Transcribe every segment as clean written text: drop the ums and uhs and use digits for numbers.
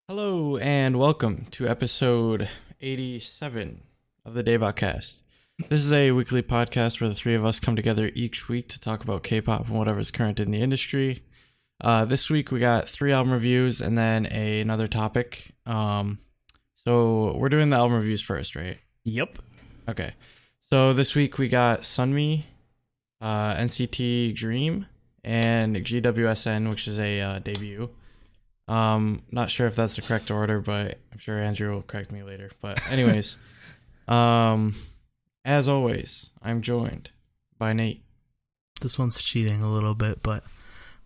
Hello and welcome to episode 87 of the DaebakCast. This is a weekly podcast where the three of us come together each week to talk about K-pop and whatever's current in the industry. This week we got 3 album reviews and then another topic. So we're doing the album reviews first, right? Yep. Okay. So this week we got Sunmi, NCT Dream, and GWSN, which is a debut. Not sure if that's the correct order, but I'm sure Andrew will correct me later. But anyways, as always, I'm joined by Nate. This one's cheating a little bit, but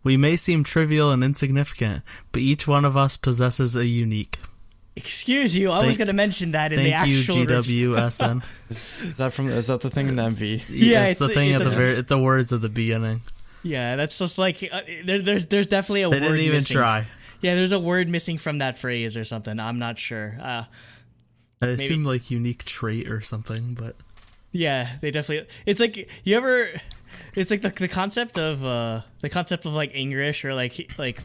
we may seem trivial and insignificant, but each one of us possesses a unique. Excuse you, I was going to mention that in the actual Thank you, GWSN. Is that the thing in the MV? Yeah, it's the thing it's the words at the beginning. Yeah, that's just like there's definitely a they word didn't even missing. try. Yeah, there's a word missing from that phrase or something. I'm not sure. I assume like unique trait or something, but yeah, they definitely. It's like you ever. It's like the concept of like English or like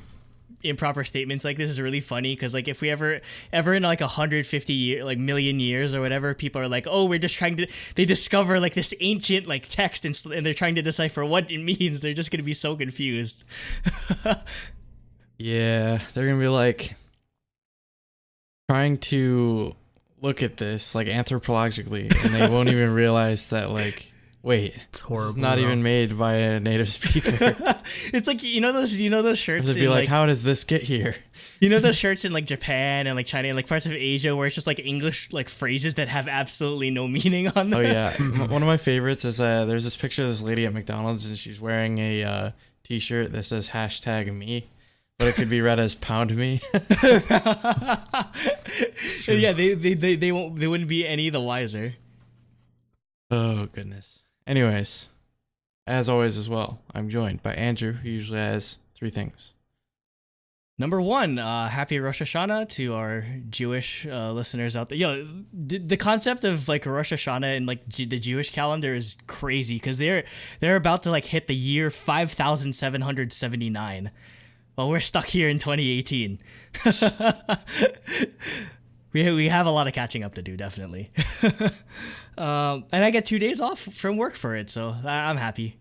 improper statements like this is really funny because like if we ever in like 150 million years or whatever, people are like, oh, we're just trying to. They discover like this ancient like text and they're trying to decipher what it means. They're just gonna be so confused. Yeah, they're gonna be like trying to look at this like anthropologically, and they won't even realize that like, wait, it's horrible. It's not even made by a native speaker. It's like you know those shirts. They'd be like, how does this get here? You know those shirts in like Japan and like China and like parts of Asia where it's just like English like phrases that have absolutely no meaning on them. Oh yeah, one of my favorites is there's this picture of this lady at McDonald's and she's wearing a t-shirt that says #me. But it could be read as pound me. Yeah, they wouldn't be any the wiser. Oh goodness. Anyways, as always as well, I'm joined by Andrew, who usually has 3 things. Number 1, happy Rosh Hashanah to our Jewish listeners out there. Yo, the concept of like Rosh Hashanah and like the Jewish calendar is crazy because they're about to like hit the year 5,779. Well, we're stuck here in 2018. We have a lot of catching up to do, definitely. And I get 2 days off from work for it, so I'm happy.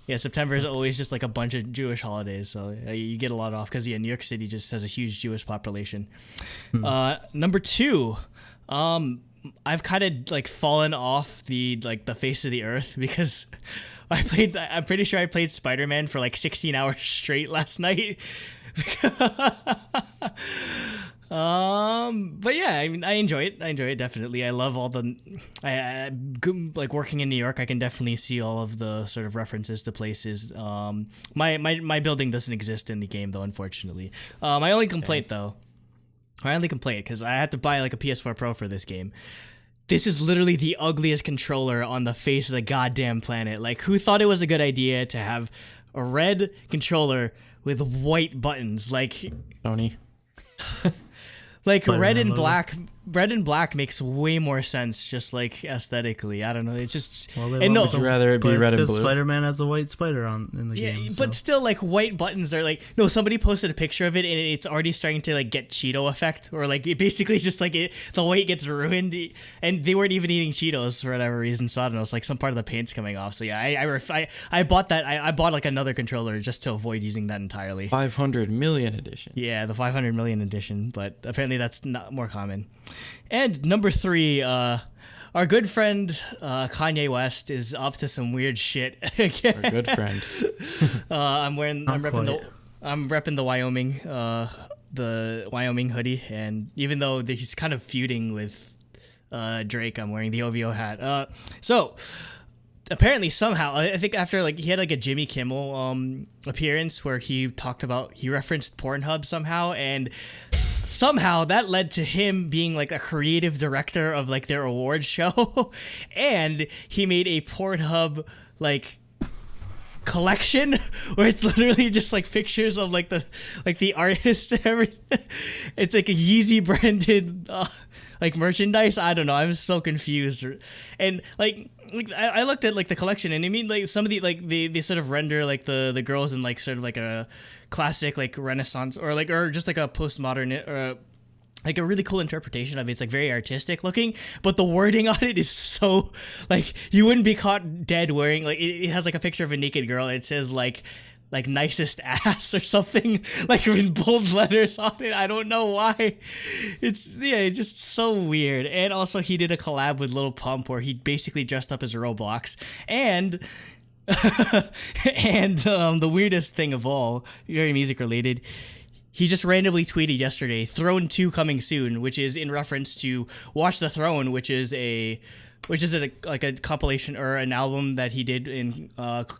Yeah, September is always just like a bunch of Jewish holidays, so you get a lot off because New York City just has a huge Jewish population. Number 2, I've kind of like fallen off the face of the earth because I'm pretty sure I played Spider-Man for like 16 hours straight last night. But yeah, I mean, I enjoy it definitely. I love all the like working in New York. I can definitely see all of the sort of references to places. My building doesn't exist in the game though, unfortunately. My only complaint because I had to buy like a PS4 Pro for this game. This is literally the ugliest controller on the face of the goddamn planet. Like, who thought it was a good idea to have a red controller with white buttons? Like, Sony. Like red and black makes way more sense, just like aesthetically. I don't know. It's just would you rather it be red and blue? Spider-Man has the white spider in the game. But still, like white buttons are like no. Somebody posted a picture of it, and it's already starting to like get Cheeto effect, or like it basically just like the white gets ruined, and they weren't even eating Cheetos for whatever reason. So I don't know. It's like some part of the paint's coming off. So yeah, I bought that. I bought like another controller just to avoid using that entirely. 500 million edition. Yeah, the 500 million edition, but apparently that's not more common. And number 3, our good friend Kanye West is up to some weird shit. Our good friend. I'm repping the Wyoming hoodie, and even though he's kind of feuding with Drake, I'm wearing the OVO hat. So apparently somehow I think after like he had like a Jimmy Kimmel appearance where he referenced Pornhub somehow, and somehow that led to him being like a creative director of like their award show, and he made a Pornhub like collection where it's literally just like pictures of like the artist and everything. It's like a Yeezy branded like merchandise. I don't know. I'm so confused, and like I looked at like the collection, and I mean like some of the like they sort of render like the girls in like sort of like a classic like Renaissance or just like a postmodern or like a really cool interpretation of it. It's like very artistic looking, but the wording on it is so like you wouldn't be caught dead wearing like it has like a picture of a naked girl and it says like nicest ass or something like in bold letters on it. I don't know why. It's just so weird. And also he did a collab with Lil Pump where he basically dressed up as Roblox and and the weirdest thing of all, very music related, he just randomly tweeted yesterday, Throne 2 coming soon, which is in reference to Watch the Throne, which is a compilation or an album that he did in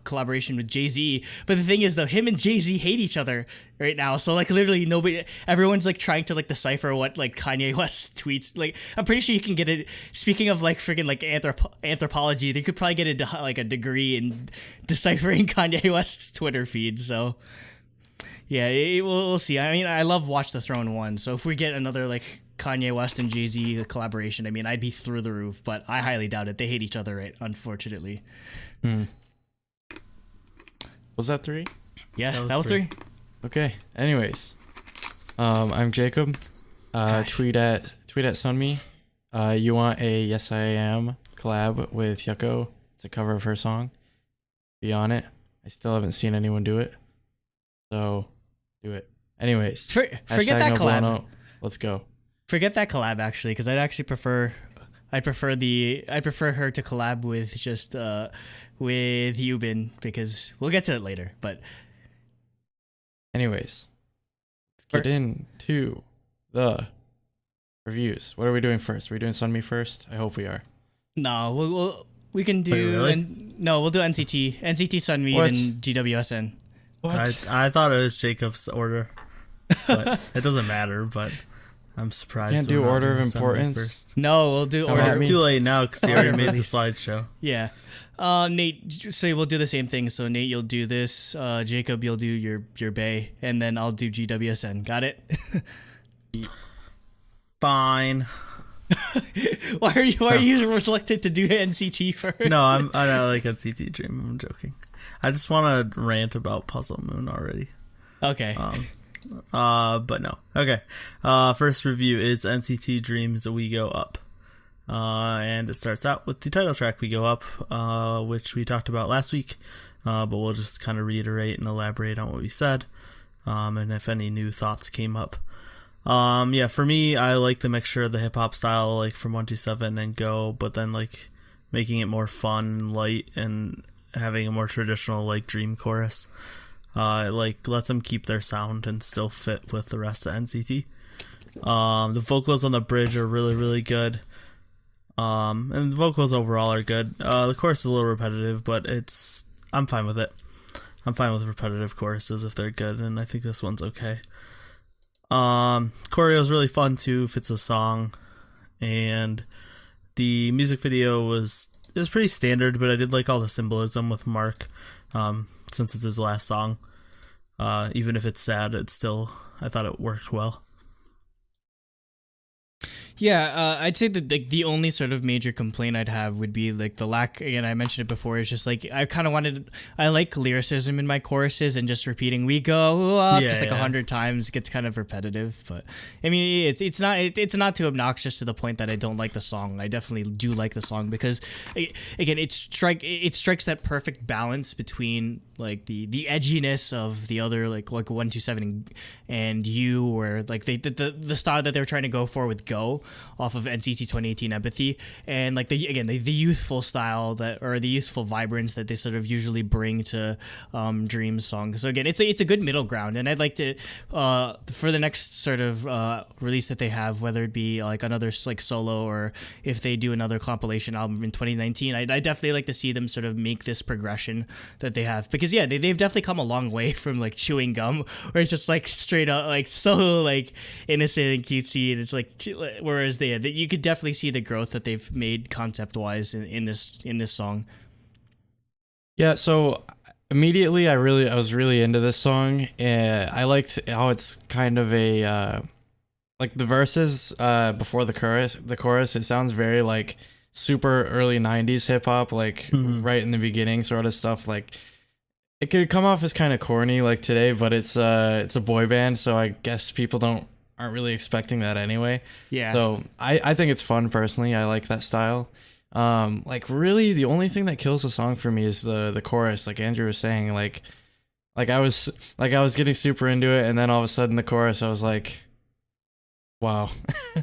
collaboration with Jay-Z. But the thing is, though, him and Jay-Z hate each other right now. So, like, literally everyone's, like, trying to, like, decipher what, like, Kanye West tweets. Like, I'm pretty sure you can get it. Speaking of, like, freaking, like, anthropology, they could probably get a degree in deciphering Kanye West's Twitter feed. So... yeah, we'll see. I mean, I love Watch the Throne 1, so if we get another, like, Kanye West and Jay-Z collaboration, I mean, I'd be through the roof, but I highly doubt it. They hate each other, right? Unfortunately. Was that 3? Yeah, that was 3. Okay, anyways. I'm Jacob. Tweet at Sunmi. You want a Yes I Am collab with Yucko. It's a cover of her song. Be on it. I still haven't seen anyone do it. So... do it. Anyways, forget that no collab. Bueno. Let's go. Forget that collab actually, because I'd prefer her to collab with just with Yubin, because we'll get to it later. But anyways, let's get into the reviews. What are we doing first? Are we doing Sunmi first? I hope we are. No, we can do. Wait, really? We'll do NCT Sunmi, What? then GWSN. I thought it was Jacob's order, but it doesn't matter. But I'm surprised. Can't do we're not order of doing Sunmi importance? first. No, we'll do Oh, order. It's too late now because you already made the Release. slideshow. Yeah. Nate, so we'll do the same thing. So Nate, you'll do this. Jacob, you'll do your Bay, and then I'll do GWSN. Got it? Fine. Why are you reluctant to do NCT first? No, I don't like NCT Dream. I'm joking. I just want to rant about Puzzle Moon already. Okay. But no. Okay. First review is NCT Dream's We Go Up. And it starts out with the title track We Go Up, which we talked about last week. But we'll just kind of reiterate and elaborate on what we said. And if any new thoughts came up. Yeah, for me, I like the mixture of the hip hop style, like from 127 and Go, but then like making it more fun, light, and having a more traditional like Dream chorus. It like lets them keep their sound and still fit with the rest of NCT. The vocals on the bridge are really, really good. And the vocals overall are good. The chorus is a little repetitive, but I'm fine with it. I'm fine with repetitive choruses if they're good, and I think this one's okay. Choreo is really fun too, fits the song, and the music video was pretty standard, but I did like all the symbolism with Mark, since it's his last song. Even if it's sad, I thought it worked well. Yeah, I'd say that the only sort of major complaint I'd have would be like the lack. Again, I mentioned it before. It's just like I like lyricism in my choruses, and just repeating "we go up" just like 100 times gets kind of repetitive. But I mean, it's not too obnoxious to the point that I don't like the song. I definitely do like the song because, again, it strikes that perfect balance between like the edginess of the other like 127 and You, or like the style that they were trying to go for with Go off of NCT 2018 Empathy, and like the youthful style or the youthful vibrance that they sort of usually bring to Dream songs. So again, it's a good middle ground, and I'd like to for the next sort of release that they have, whether it be like another like solo or if they do another compilation album in 2019, I definitely like to see them sort of make this progression that they have, because they've definitely come a long way from like chewing gum, where it's just like straight up like so like innocent and cutesy, and it's like whereas you could definitely see the growth that they've made concept wise in this song. Yeah, so immediately I was really into this song, and I liked how it's kind of a like the verses before the chorus, it sounds very like super early 90s hip hop, like right in the beginning sort of stuff. Like it could come off as kind of corny like today, but it's a boy band, so I guess people don't aren't really expecting that anyway. Yeah. So I think it's fun personally. I like that style. Like really the only thing that kills the song for me is the chorus. Like Andrew was saying, like I was getting super into it, and then all of a sudden the chorus, I was like, wow.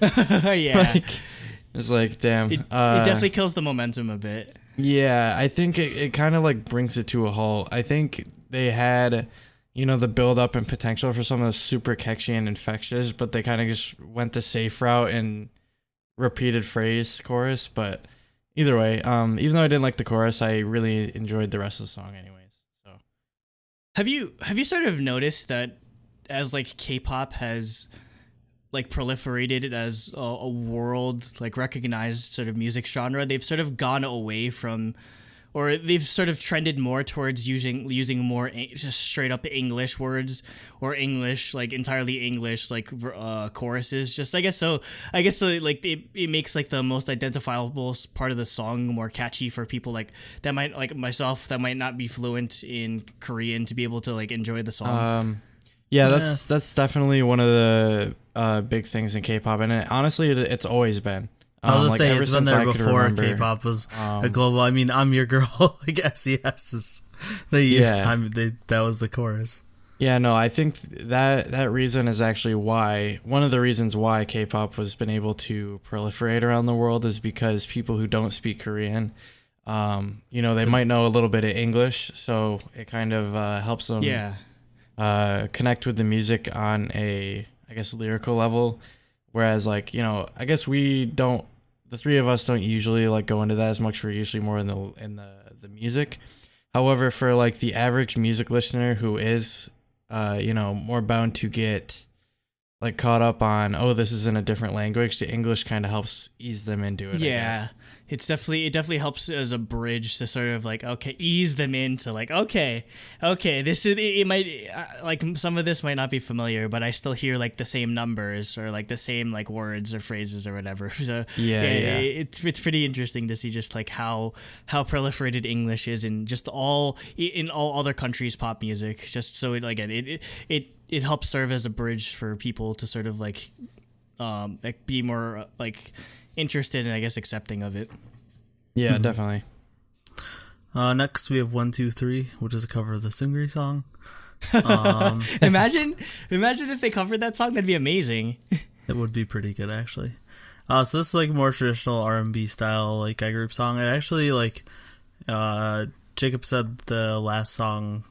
Yeah. Like, it's like, damn. It definitely kills the momentum a bit. Yeah, I think it kind of like brings it to a halt. I think they had, the build up and potential for something that's super catchy and infectious, but they kind of just went the safe route and repeated phrase chorus. But either way, even though I didn't like the chorus, I really enjoyed the rest of the song anyways. So have you sort of noticed that as like K-pop has like proliferated as a world like recognized sort of music genre, they've sort of gone away from, or they've sort of trended more towards using more just straight up English words, or English, like entirely English, like choruses. Just I guess so like it makes like the most identifiable part of the song more catchy for people like that might, like myself, that might not be fluent in Korean to be able to like enjoy the song. Yeah, that's definitely one of the big things in K-pop, and honestly, it's always been. I was like, saying ever it's been since there I could before remember. K-pop was a global. I mean, I'm Your Girl, like SES is they used that was the chorus. Yeah, no, I think that reason is actually why one of the reasons why K-pop has been able to proliferate around the world is because people who don't speak Korean, they might know a little bit of English, so it kind of helps them. Yeah. Connect with the music on a, I guess, lyrical level, whereas like I guess the three of us don't usually like go into that as much. We're usually more in the music. However, for like the average music listener who is more bound to get like caught up on, oh, this is in a different language, the English kind of helps ease them into it. Yeah. It definitely helps as a bridge to sort of like, okay, ease them into like, okay, this is, it might like some of this might not be familiar, but I still hear like the same numbers or like the same like words or phrases or whatever. So Yeah. It's pretty interesting to see just like how proliferated English is in all other countries' pop music. Just so it helps serve as a bridge for people to sort of like be more like interested and I guess accepting of it. Yeah, definitely. Next we have 123, which is a cover of the Sunmi song. Imagine if they covered that song. That'd be amazing. It would be pretty good actually. So this is like more traditional R&B style like guy group song. It actually like Jacob said the last song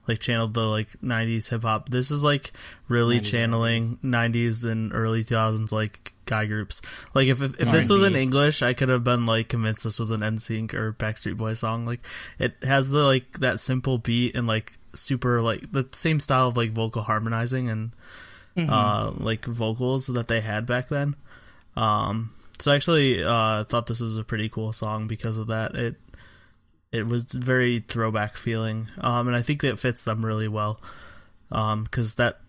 like channeled the like 90s hip hop. This is like really 90s channeling 90s and early 2000s like guy groups. Like if this was in English, I could have been like convinced this was an NSYNC or Backstreet Boys song. Like it has the like that simple beat and like super like the same style of like vocal harmonizing and like vocals that they had back then. So I actually thought this was a pretty cool song because of that. It was very throwback feeling, and I think that fits them really well, because that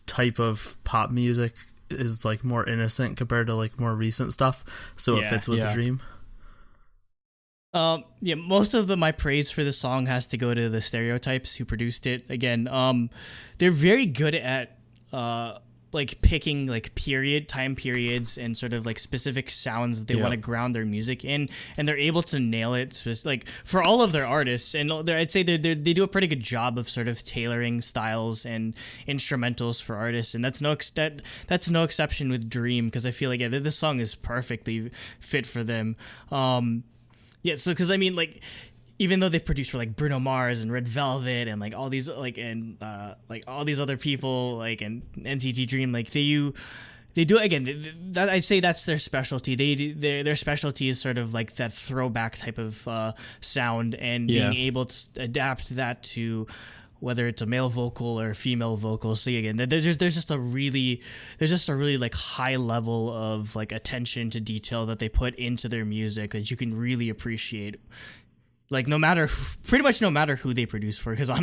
type of pop music is like more innocent compared to like more recent stuff, so it fits with the dream. Most of my praise for this song has to go to the Stereotypes who produced it. Again, they're very good at like picking like time periods and sort of like specific sounds that they want to ground their music in, and they're able to nail it like for all of their artists. And I'd say they do a pretty good job of sort of tailoring styles and instrumentals for artists, and that's no exception with Dream, because I feel like this song is perfectly fit for them. So because I mean like, even though they produced for like Bruno Mars and Red Velvet and like all these like like all these other people like and NCT Dream, like they do again that I'd say that's their specialty. Their specialty is sort of like that throwback type of sound, and being able to adapt that to whether it's a male vocal or a female vocal. So again, there's just a really like high level of like attention to detail that they put into their music that you can really appreciate. Like pretty much no matter who they produce for, because I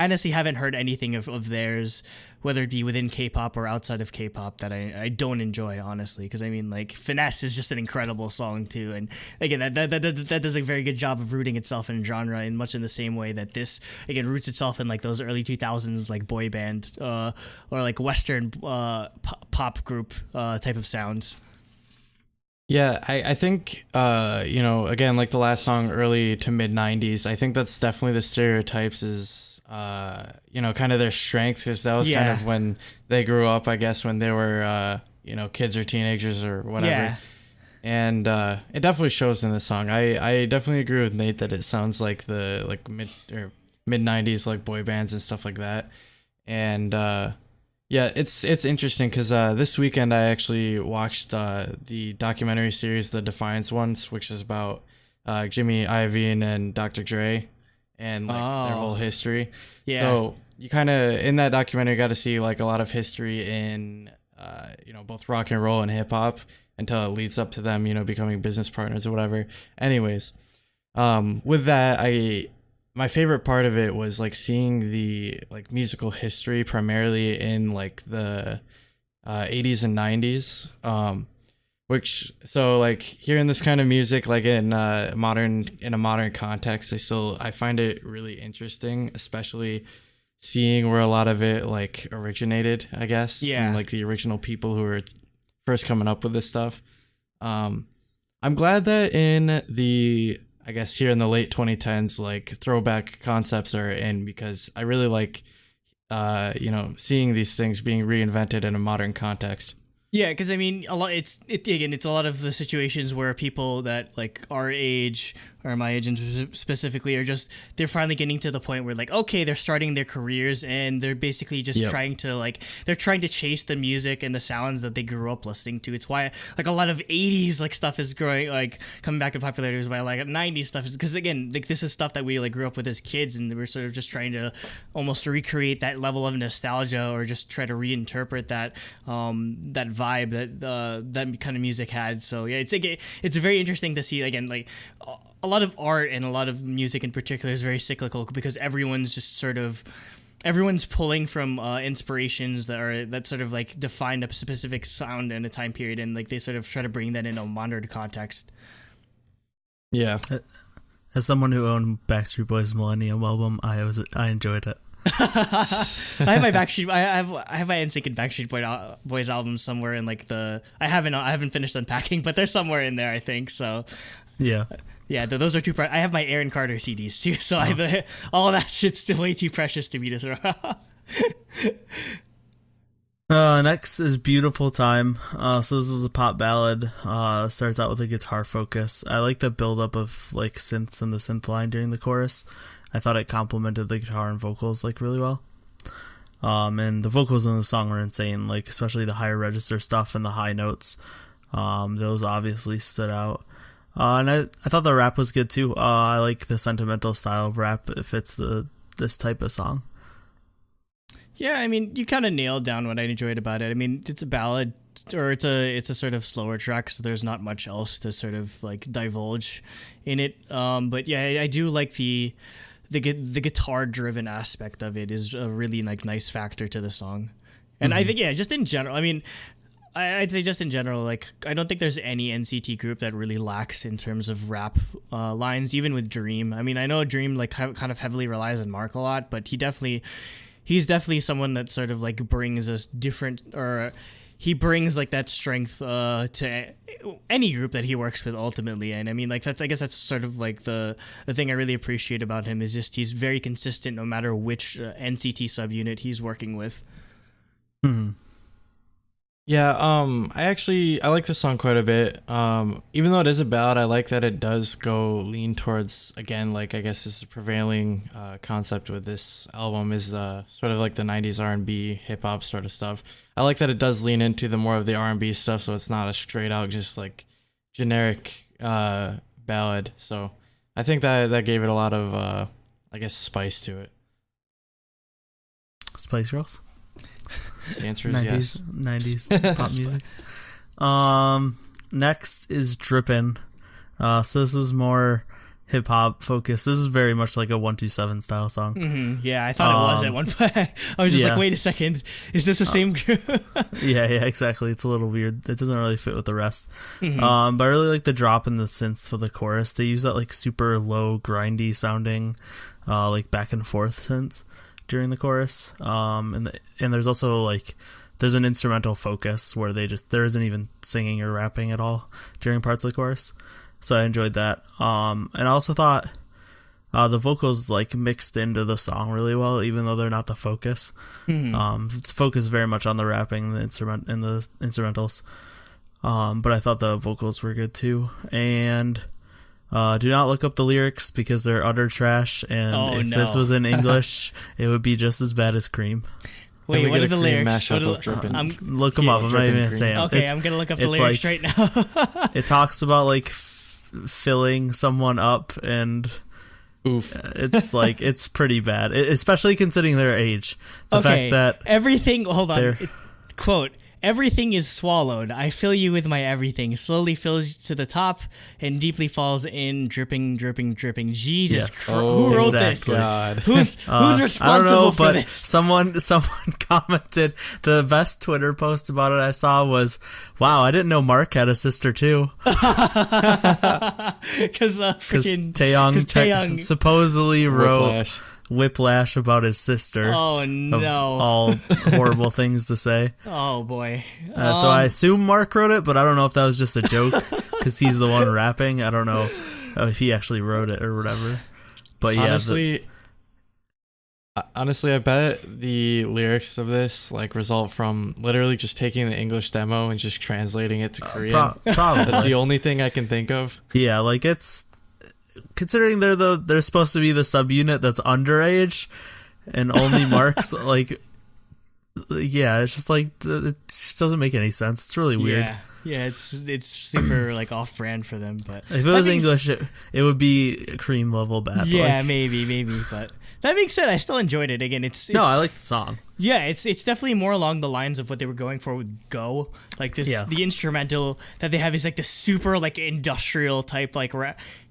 honestly haven't heard anything of theirs, whether it be within K-pop or outside of K-pop, that I don't enjoy, honestly. Because I mean, like, Finesse is just an incredible song too, and again that does a very good job of rooting itself in genre, in much in the same way that this again roots itself in like those early 2000s like boy band or like Western pop group type of sounds. Yeah, I think, again, like the last song, early to mid 90s, I think that's definitely the stereotypes is, kind of their strength, because that was kind of when they grew up, I guess, when they were, kids or teenagers or whatever. Yeah. And it definitely shows in the song. I definitely agree with Nate that it sounds like the like mid 90s like boy bands and stuff like that. And yeah, it's interesting because this weekend I actually watched the documentary series, The Defiance Ones, which is about Jimmy Iovine and Dr. Dre and like their whole history. Yeah. So you kind of in that documentary got to see like a lot of history in both rock and roll and hip hop until it leads up to them becoming business partners or whatever. Anyways, with that my favorite part of it was like seeing the like musical history primarily in like the 80s and 90s, so like hearing this kind of music like in a modern context, I find it really interesting, especially seeing where a lot of it like originated, I guess. Yeah. From like the original people who were first coming up with this stuff. I'm glad that I guess here in the late 2010s, like throwback concepts are in, because I really like, seeing these things being reinvented in a modern context. Yeah, because I mean, it's a lot of the situations where people that like our age or my age specifically they're finally getting to the point where like, okay, they're starting their careers and they're basically just trying to chase the music and the sounds that they grew up listening to. It's why like a lot of 80s like stuff is growing, like coming back in popularity, is why like 90s stuff is, because again, like this is stuff that we like grew up with as kids, and we're sort of just trying to almost recreate that level of nostalgia, or just try to reinterpret that that vibe that kind of music had. So yeah, it's very interesting to see again, like a lot of art and a lot of music in particular is very cyclical, because everyone's pulling from inspirations that sort of like define a specific sound in a time period, and like they sort of try to bring that in a modern context. Yeah. As someone who owned Backstreet Boys' Millennium album, I enjoyed it. I have my NSYNC and Backstreet Boys albums somewhere in like I haven't finished unpacking, but they're somewhere in there, I think. So yeah. Yeah, those are too. I have my Aaron Carter CDs too, so all of that shit's still way too precious to me to throw out. Next is Beautiful Time. So this is a pop ballad. Starts out with a guitar focus. I like the buildup of like synths and the synth line during the chorus. I thought it complemented the guitar and vocals like really well. And the vocals in the song were insane, like especially the higher register stuff and the high notes. Those obviously stood out. And I thought the rap was good too. I like the sentimental style of rap. It fits this type of song. Yeah, I mean, you kind of nailed down what I enjoyed about it. I mean, it's a ballad, or it's a sort of slower track, so there's not much else to sort of like divulge in it. But yeah, I do like the guitar driven aspect of it is a really like nice factor to the song. And I think just in general, I mean, I'd say just in general, like I don't think there's any NCT group that really lacks in terms of rap lines, even with Dream. I mean, I know Dream like kind of heavily relies on Mark a lot, but he's definitely someone that sort of like brings us different, or he brings like that strength to any group that he works with ultimately. And I mean, like I guess that's sort of like the thing I really appreciate about him, is just he's very consistent no matter which NCT subunit he's working with. Mm-hmm. Yeah, I like the song quite a bit. Even though it is a ballad, I like that it does go lean towards, again, like I guess is the prevailing concept with this album is sort of like the 90s R&B hip hop sort of stuff. I like that it does lean into the more of the R&B stuff, so it's not a straight out just like generic ballad. So I think that gave it a lot of I guess spice to it. Spice Girls? The answer is 90s pop music. Next is Drippin'. So this is more hip hop focus. This is very much like a 127 style song. Yeah, I thought it was at one point. I was just like, wait a second, is this the same group? yeah, exactly. It's a little weird. It doesn't really fit with the rest. But I really like the drop in the synths for the chorus. They use that like super low, grindy sounding, like back and forth synth during the chorus. And there's also like there's an instrumental focus where there isn't even singing or rapping at all during parts of the chorus. So I enjoyed that. And I also thought the vocals like mixed into the song really well, even though they're not the focus. It's focused very much on the rapping, the instrumentals. But I thought the vocals were good too. And do not look up the lyrics because they're utter trash. And this was in English, it would be just as bad as Cream. Wait, what are the lyrics? Look them up. I'm not even gonna say them. Okay, I'm gonna look up the lyrics right now. It talks about like filling someone up, and it's like it's pretty bad, especially considering their age. The fact that everything. Hold on. Quote. Everything is swallowed. I fill you with my everything. Slowly fills to the top and deeply falls in, dripping, dripping, dripping. Jesus Christ. Who wrote this? God. Who's responsible I don't know, for but this? Someone commented, the best Twitter post about it I saw was, wow, I didn't know Mark had a sister too. Because Taeyong supposedly wrote Whiplash about his sister. Oh no! All horrible things to say. Oh boy! So I assume Mark wrote it, but I don't know if that was just a joke because he's the one rapping. I don't know if he actually wrote it or whatever. But yeah, honestly, I bet the lyrics of this like result from literally just taking the English demo and just translating it to Korean. Probably. That's the only thing I can think of. Yeah, like it's. Considering they're supposed to be the subunit that's underage, and only Mark's like, yeah, it's just like it just doesn't make any sense. It's really weird. Yeah, it's super like off brand for them. But if it was English, it would be Cream level bad. Yeah, like, maybe, but that being said, I still enjoyed it. Again, it's I like the song. Yeah, it's definitely more along the lines of what they were going for with Go. Like this, the instrumental that they have is like the super like industrial type like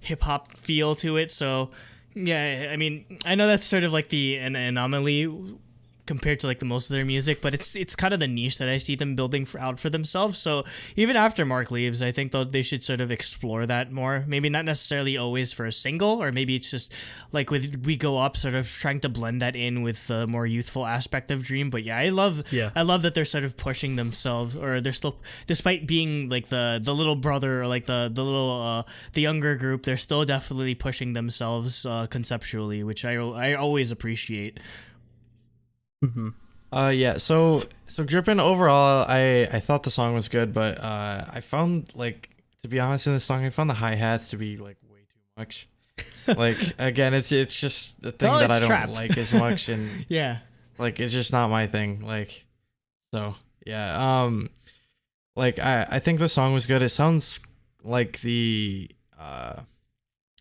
hip hop feel to it. So yeah, I mean, I know that's sort of like an anomaly compared to like the most of their music, but it's kind of the niche that I see them building out for themselves. So even after Mark leaves, I think they should sort of explore that more. Maybe not necessarily always for a single, or maybe it's just like with We Go Up, sort of trying to blend that in with the more youthful aspect of Dream. But yeah, I love that they're sort of pushing themselves, or they're still, despite being like the little brother or like the younger group, they're still definitely pushing themselves conceptually, which I always appreciate. So Drippin' overall, I thought the song was good, but I found, like, to be honest, in this song, I found the hi-hats to be like way too much. Like, again, it's just the thing that I don't like as much, and like it's just not my thing. Like, so yeah, like I think the song was good. It sounds like I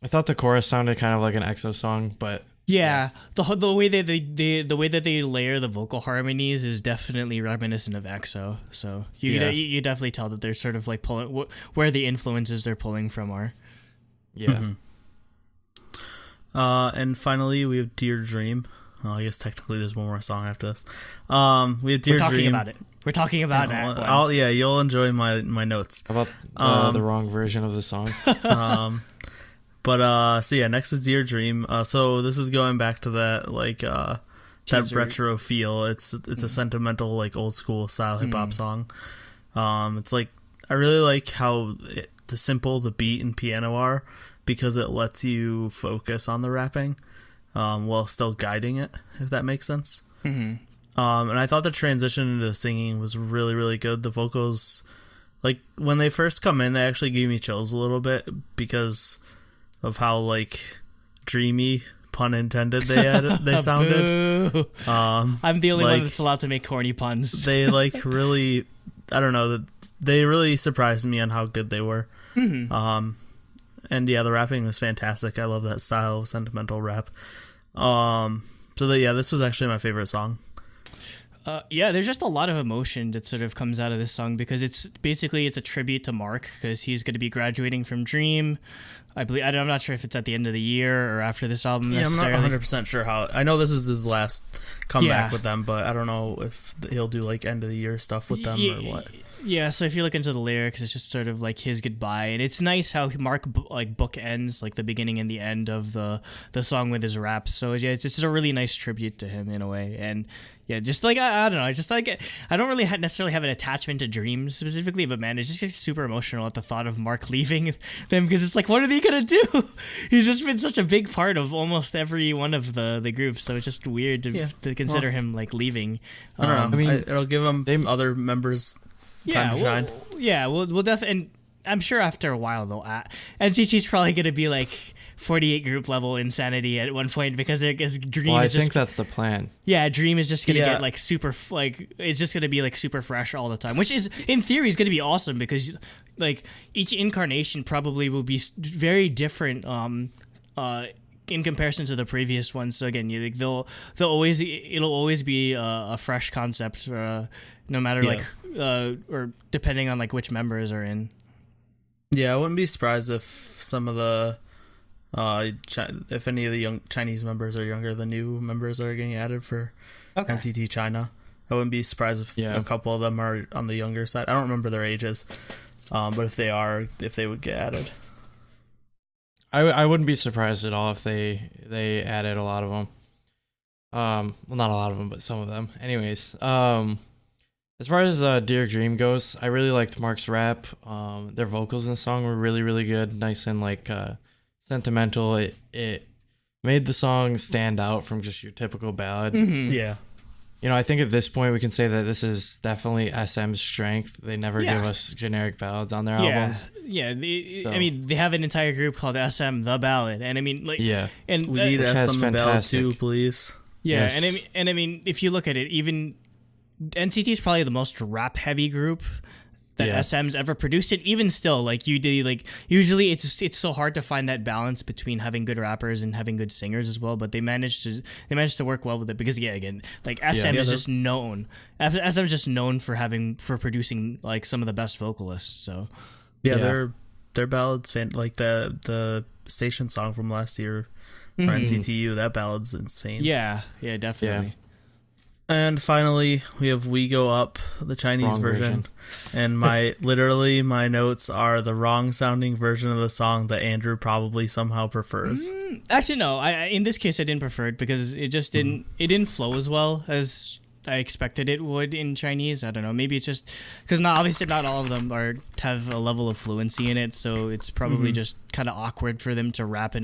thought the chorus sounded kind of like an EXO song, but the way that they layer the vocal harmonies is definitely reminiscent of EXO. So you definitely tell that they're sort of like pulling where the influences they're pulling from are. Yeah. And finally we have Dear Dream. Well, I guess technically there's one more song after this. We have Dear Dream. We're talking about it. You'll enjoy my notes. How about the wrong version of the song? But so yeah, next is Dear Dream. So this is going back to that like that retro feel. It's a sentimental like old school style hip hop song. It's like I really like how the simple the beat and piano are, because it lets you focus on the rapping while still guiding it, if that makes sense. And I thought the transition into singing was really, really good. The vocals, like when they first come in, they actually gave me chills a little bit because of how like dreamy, pun intended, they sounded. I'm the only one that's allowed to make corny puns. They like really, I don't know, they really surprised me on how good they were. And yeah, the rapping was fantastic. I love that style of sentimental rap. This was actually my favorite song. There's just a lot of emotion that sort of comes out of this song, because it's a tribute to Mark, because he's going to be graduating from Dream. I believe I'm not sure if it's at the end of the year or after this album. Yeah, I'm necessarily. not 100% sure how. I know this is his last comeback Yeah. with them, but I don't know if he'll do like end of the year stuff with them or what. Yeah, so if you look into the lyrics, it's just sort of like his goodbye, and it's nice how Mark like bookends like the beginning and the end of the song with his rap. So yeah, it's just a really nice tribute to him in a way, and yeah, just like I don't know, just like I don't really necessarily have an attachment to Dreams specifically, but man, it's just gets super emotional at the thought of Mark leaving them because it's like, what are they gonna do? He's just been such a big part of almost every one of the groups, so it's just weird to consider him like leaving. I don't know. I mean, it'll give them other members time to shine. We'll definitely, and I'm sure after a while though, NCT's probably gonna be like 48 group level insanity at one point because Dream. Well, I is just, think that's the plan. Yeah, Dream is just gonna get like super it's just gonna be like super fresh all the time, which is in theory is gonna be awesome because like each incarnation probably will be very different. In comparison to the previous ones, so again, it'll always be a fresh concept, no matter like or depending on like which members are in. Yeah, I wouldn't be surprised if some of the if any of the young Chinese members are younger than new members that are getting added for NCT China. I wouldn't be surprised if a couple of them are on the younger side. I don't remember their ages, but if they would get added. I wouldn't be surprised at all if they added a lot of them. Well, not a lot of them, but some of them. Anyways, as far as Dear Dream goes, I really liked Mark's rap. Their vocals in the song were really, really good, nice and like sentimental. It made the song stand out from just your typical ballad. Mm-hmm. Yeah. You know, I think at this point we can say that this is definitely SM's strength. They never give us generic ballads on their albums. Yeah, I mean, they have an entire group called SM The Ballad, and I mean, like, and we need SM The Ballad too, please. Yeah, yes. and I mean, if you look at it, even NCT is probably the most rap-heavy group that SM's ever produced. And even still, like usually it's so hard to find that balance between having good rappers and having good singers as well. But they managed to work well with it because like SM is just known. SM is just known for producing like some of the best vocalists. So their ballads, like the station song from last year for NCTU, that ballad's insane. Yeah, definitely. Yeah. And finally, we have We Go Up, the Chinese version. And my notes are the wrong sounding version of the song that Andrew probably somehow prefers. Actually, no. In this case, I didn't prefer it because it just didn't flow as well as I expected it would in Chinese. I don't know. Maybe it's just because obviously not all of them have a level of fluency in it, so it's probably just kind of awkward for them to rap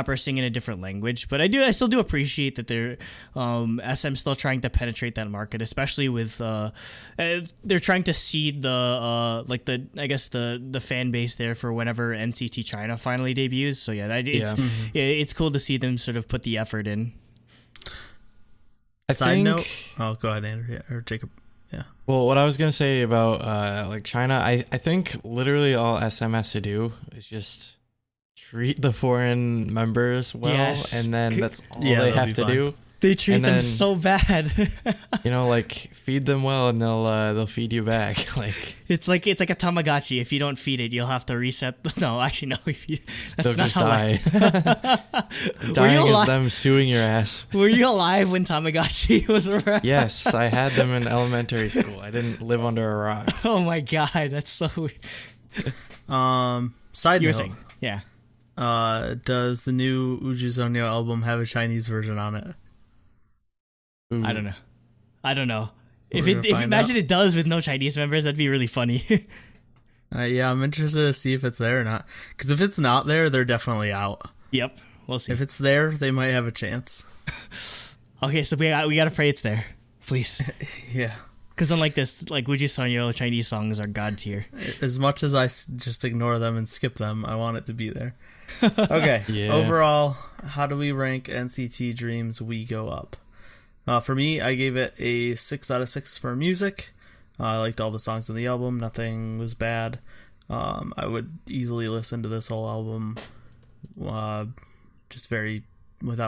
or sing in a different language. But I still do appreciate that they're SM still trying to penetrate that market, especially with they're trying to seed the fan base there for whenever NCT China finally debuts. So it's cool to see them sort of put the effort in. Side note. Oh, go ahead, Andrew or Jacob. Yeah. Well, what I was gonna say about like China, I think literally all SM has to do is just treat the foreign members well, and then that's all they have to do. They treat them so bad. You know, like feed them well, and they'll feed you back. Like it's like a Tamagotchi. If you don't feed it, you'll have to reset. No, actually, no. They'll just die. Dying is them suing your ass. Were you alive when Tamagotchi was around? Yes, I had them in elementary school. I didn't live under a rock. Oh my god, that's so weird. Side note. Saying, yeah. Does the new Uju Sonyo album have a Chinese version on it? Ooh. I don't know. If imagine it does with no Chinese members, that'd be really funny. Yeah, I'm interested to see if it's there or not. Because if it's not there, they're definitely out. Yep, we'll see. If it's there, they might have a chance. Okay, so we gotta pray it's there, please. Yeah. Because unlike this, like Uju Sonyo, Chinese songs are god tier. As much as I just ignore them and skip them, I want it to be there. Okay. Overall, how do we rank NCT Dream's We Go Up? For me, I gave it a 6 out of 6 for music. I liked all the songs on the album. Nothing was bad. I would easily listen to this whole album without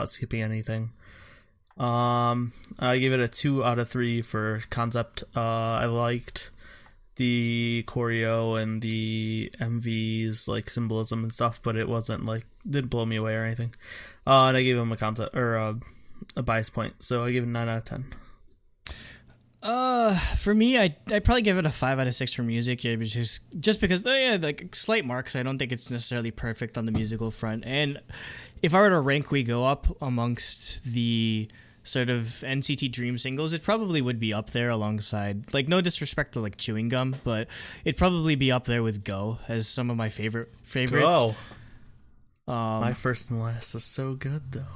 skipping anything. I gave it a 2 out of 3 for concept. I liked the choreo and the MV's like symbolism and stuff, but it wasn't like didn't blow me away or anything. And I gave him a concept or a bias point, so I gave it 9 out of 10. For me, I'd probably give it a 5 out of 6 for music, yeah, just because like slight marks. I don't think it's necessarily perfect on the musical front. And if I were to rank We Go Up amongst the sort of NCT Dream singles, it probably would be up there alongside, like, no disrespect to like Chewing Gum, but it'd probably be up there with Go as some of my favorites. Go. My first and last is so good though.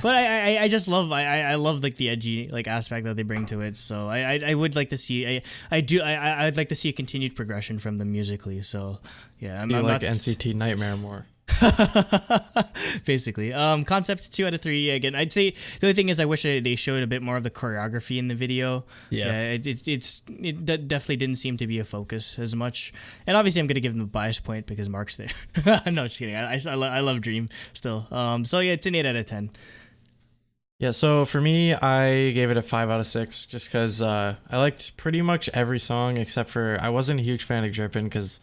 But I just love I love like the edgy like aspect that they bring to it. So I would like to see I'd like to see a continued progression from them musically. So yeah, I'm like not NCT Nightmare more. basically. Concept 2 out of 3 again. I'd say the only thing is I wish they showed a bit more of the choreography in the video. It definitely didn't seem to be a focus as much. And obviously I'm gonna give them a bias point because Mark's there. No, just kidding. I love Dream still. So yeah, it's an 8 out of 10. Yeah, so for me, I gave it a 5 out of 6 just because I liked pretty much every song except for I wasn't a huge fan of Drippin' because,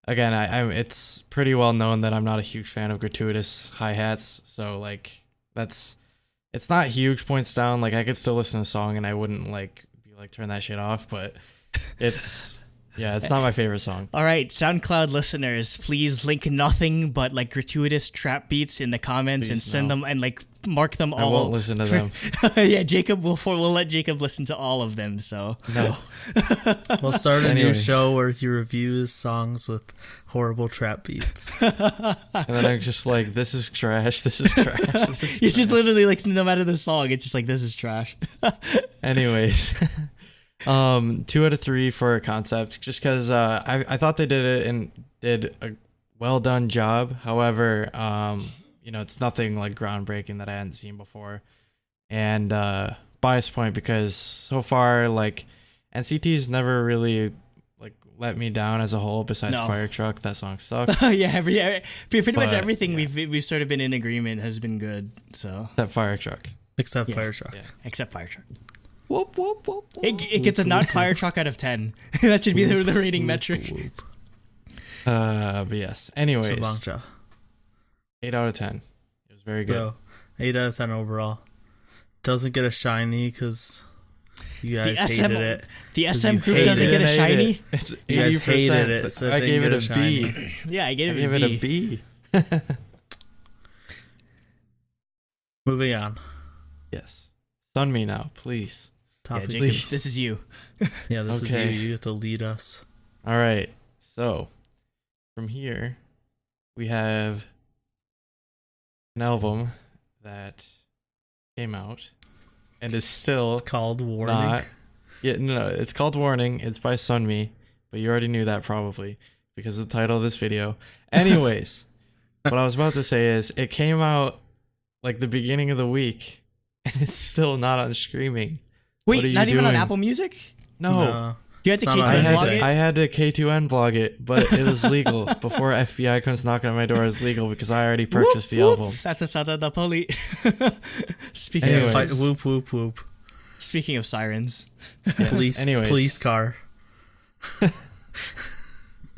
again, it's pretty well known that I'm not a huge fan of gratuitous hi-hats. So, like, it's not huge points down. Like, I could still listen to the song and I wouldn't, like, be like, turn that shit off. But it's not my favorite song. All right, SoundCloud listeners, please link nothing but, like, gratuitous trap beats in the comments and send them and, like, mark them all. I won't listen to them. Yeah, we'll let Jacob listen to all of them, so. No. We'll start a new show where he reviews songs with horrible trap beats. And then I'm just like, this is trash, this is trash. It's just literally like, no matter the song, it's just like, this is trash. Anyways. 2 out of 3 for a concept, just because I thought they did it and did a well done job. However, it's nothing like groundbreaking that I hadn't seen before. And bias point because so far, like, NCT's never really like let me down as a whole. Besides Fire Truck, that song sucks. Yeah, pretty much everything we've sort of been in agreement has been good. So except Fire Truck. Fire Truck. Yeah. Except Fire Truck. Whoop, whoop, whoop, whoop. It gets a not Fire Truck out of 10. That should be the rating metric. But yes. Anyways, 8 out of 10. It was very good. 8 out of 10 overall. Doesn't get a shiny because you guys hated it. The SM group doesn't get a shiny. It's 80%. You guys hated it, so I gave it a B. Yeah, I gave it a B. Moving on. Yes. Sunmi now, please. Yeah, Jacob, this is you. Yeah, this is you. You have to lead us. All right. So, from here, we have an album that came out and is still called Warning. It's called Warning. It's by Sunmi, but you already knew that probably because of the title of this video. Anyways, what I was about to say is it came out like the beginning of the week and it's still not on streaming. Wait, not even on Apple Music? No. You had to K2N blog it? I had to K2N blog it, but it was legal. Before FBI comes knocking on my door, it was legal because I already purchased the album. That's a sound of the police. Whoop, whoop, whoop. Speaking of sirens. Yes. Police car.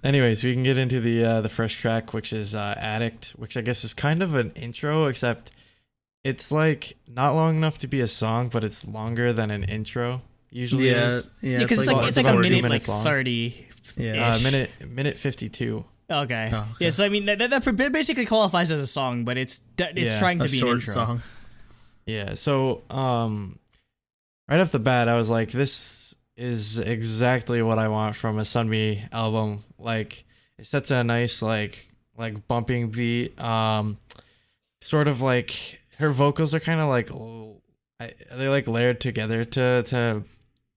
Anyways, we can get into the first track, which is Addict, which I guess is kind of an intro, except it's like not long enough to be a song, but it's longer than an intro usually is. Yeah, because it's like a minute, like long. 30. Yeah, minute 52. Okay. Yeah, so I mean that basically qualifies as a song, but it's trying to be an intro. Song. Yeah. So right off the bat, I was like, this is exactly what I want from a Sunmi album. Like, it sets a nice like bumping beat. Sort of like her vocals are kind of like they like layered together to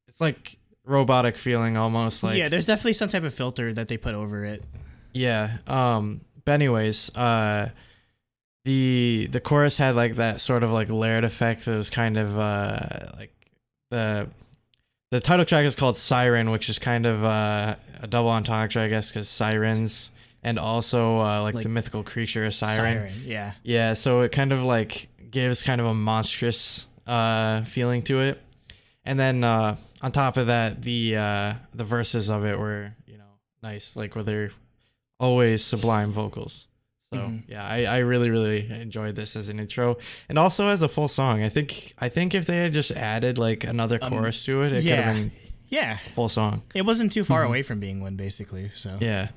it's like robotic feeling almost. Like, yeah, there's definitely some type of filter that they put over it. Yeah. But anyways, the chorus had like that sort of like layered effect that was kind of like the title track is called Siren, which is kind of a double entendre, I guess, because sirens and also like the mythical creature is siren. Yeah. Yeah, so it kind of like gives kind of a monstrous feeling to it. And then on top of that, the verses of it were, nice, like where they're always sublime vocals. So yeah, I really, really enjoyed this as an intro, and also as a full song. I think if they had just added like another chorus to it, it could have been a full song. It wasn't too far away from being one, basically. So yeah.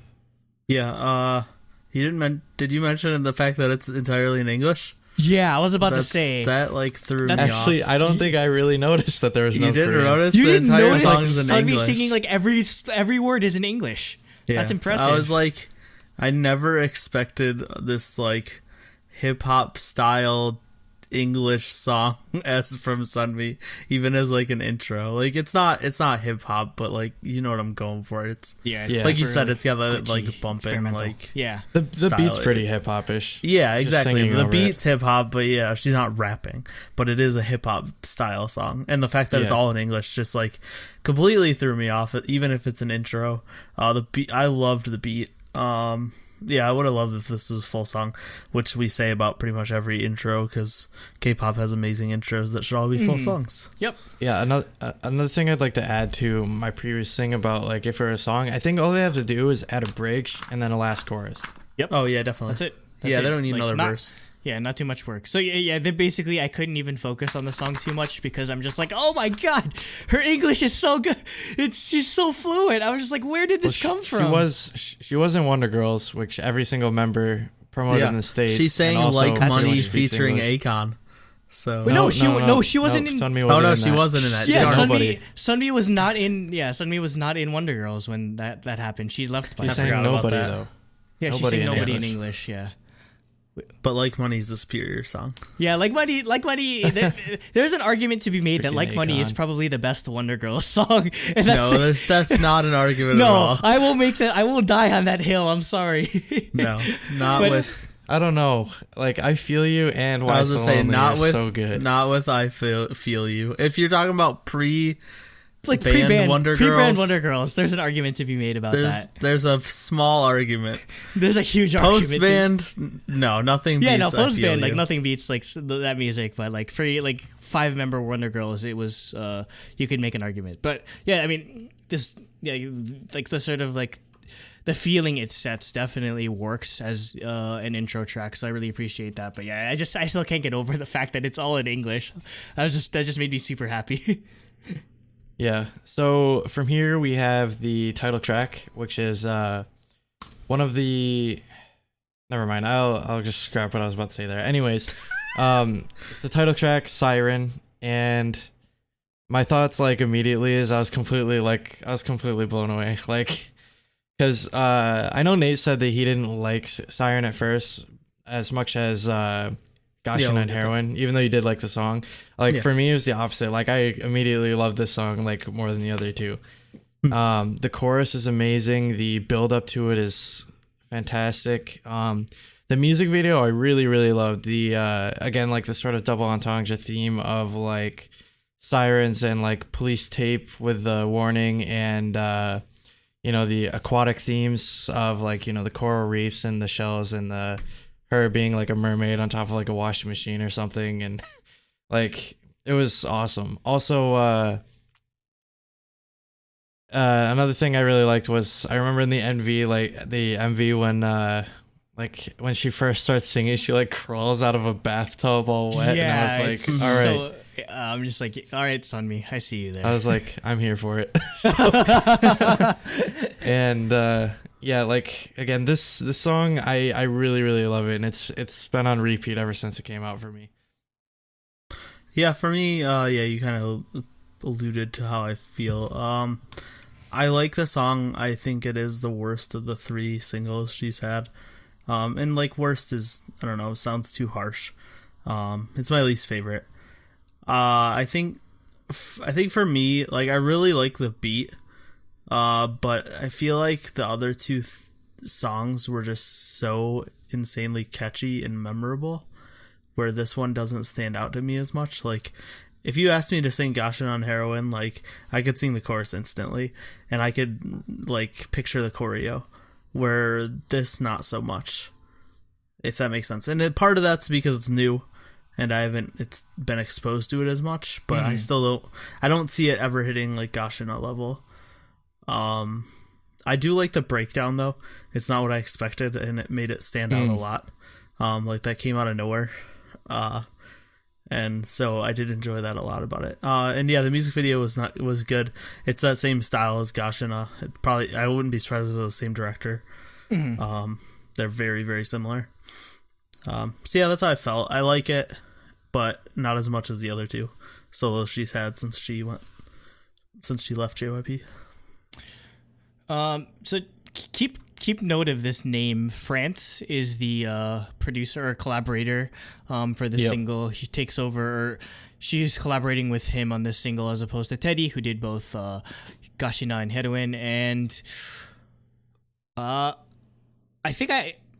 Did you mention the fact that it's entirely in English? Yeah, I was about to say that like threw me off. Actually, I don't think I really noticed that there was no. You didn't Korean. notice you the didn't entire notice song's in Sunmi English. singing like every word is in English. Yeah. That's impressive. I was like, I never expected this like hip hop style English song as from Sunmi, even as like an intro. Like it's not hip hop, but like you know what I'm going for. It's like you said, it's got that like bumping like the beat's pretty hip hop-ish. Yeah, exactly. The beat's it. hip hop, but yeah, she's not rapping, but it is a hip hop style song, and the fact that it's all in English just like completely threw me off. Even if it's an intro, the beat, I loved the beat. Yeah, I would have loved if this was a full song, which we say about pretty much every intro, because K-pop has amazing intros that should all be full songs. Yep. Yeah, another thing I'd like to add to my previous thing about like if for a song, I think all they have to do is add a bridge and then a last chorus. Yep. Oh yeah, definitely. That's it. They don't need another verse. Yeah, not too much work. So yeah, they basically I couldn't even focus on the song too much because I'm just like, oh my god, her English is so good. She's so fluent. I was just like, where did this come from? She was in Wonder Girls, which every single member promoted in the States. She sang Like Money featuring Akon. So she wasn't in. Sunmi wasn't she wasn't in that. Yeah, Sunmi was not in. Yeah, Sunmi was not in Wonder Girls when that happened. She left. She sang Nobody though. Yeah, she sang Nobody in English. Yeah. But Like Money's the superior song. Yeah, Like Money. There's an argument to be made that Like Money is probably the best Wonder Girls song. And that's not an argument at all. No, I will make that. I will die on that hill. I'm sorry. No, with. I don't know. Like I Feel You and Why So Lonely not with so good. Not with I Feel You. If you're talking about pre-band Wonder Girls, there's an argument to be made about that. There's a small argument. There's a huge argument. Post-band, no, nothing beats. Yeah, no, post-band, like nothing beats like that music. But like for like 5-member Wonder Girls, it was you could make an argument. But yeah, I mean like the sort of like the feeling it sets definitely works as an intro track, so I really appreciate that. But yeah, I still can't get over the fact that it's all in English. That just made me super happy. Yeah. So from here we have the title track, which is one of the. Never mind. I'll just scrap what I was about to say there. Anyways, it's the title track, Siren, and my thoughts like immediately is I was completely blown away, like. Because I know Nate said that he didn't like Siren at first as much as Goshen and Heroin, even though he did like the song. Like for me, it was the opposite. Like I immediately loved this song like more than the other two. The chorus is amazing. The build up to it is fantastic. The music video I really, really loved. The again, like the sort of double entendre theme of like sirens and like police tape with the warning and the aquatic themes of like, the coral reefs and the shells and her being like a mermaid on top of like a washing machine or something. And like, it was awesome. Also, another thing I really liked was I remember in the MV when she first starts singing, she like crawls out of a bathtub all wet. Yeah, and I was like, all right. So, I'm just like, all right, Sunmi, I see you there. I was like, I'm here for it. And like again, this song I really, really love it, and it's been on repeat ever since it came out for me. Yeah, for me, you kind of alluded to how I feel. I like the song. I think it is the worst of the 3 singles she's had. And like worst is, I don't know, sounds too harsh. It's my least favorite. I think for me, like I really like the beat, but I feel like the other 2 songs were just so insanely catchy and memorable, where this one doesn't stand out to me as much. Like, if you asked me to sing Goshen on Heroin, like I could sing the chorus instantly, and I could like picture the choreo, where this not so much, if that makes sense. And part of that's because it's new. and it's been exposed to it as much, but I don't see it ever hitting like Gashina level. I do like the breakdown though. It's not what I expected, and it made it stand out a lot. Like that came out of nowhere. And so I did enjoy that a lot about it. And yeah, the music video was good. It's that same style as Gashina. I wouldn't be surprised if it was the same director. They're very, very similar. So yeah, that's how I felt. I like it, but not as much as the other two solos she's had since she left JYP. So keep note of this name. France is the producer or collaborator for the single. He takes over, or she's collaborating with him on this single as opposed to Teddy, who did both Gashina and Heroin. And I think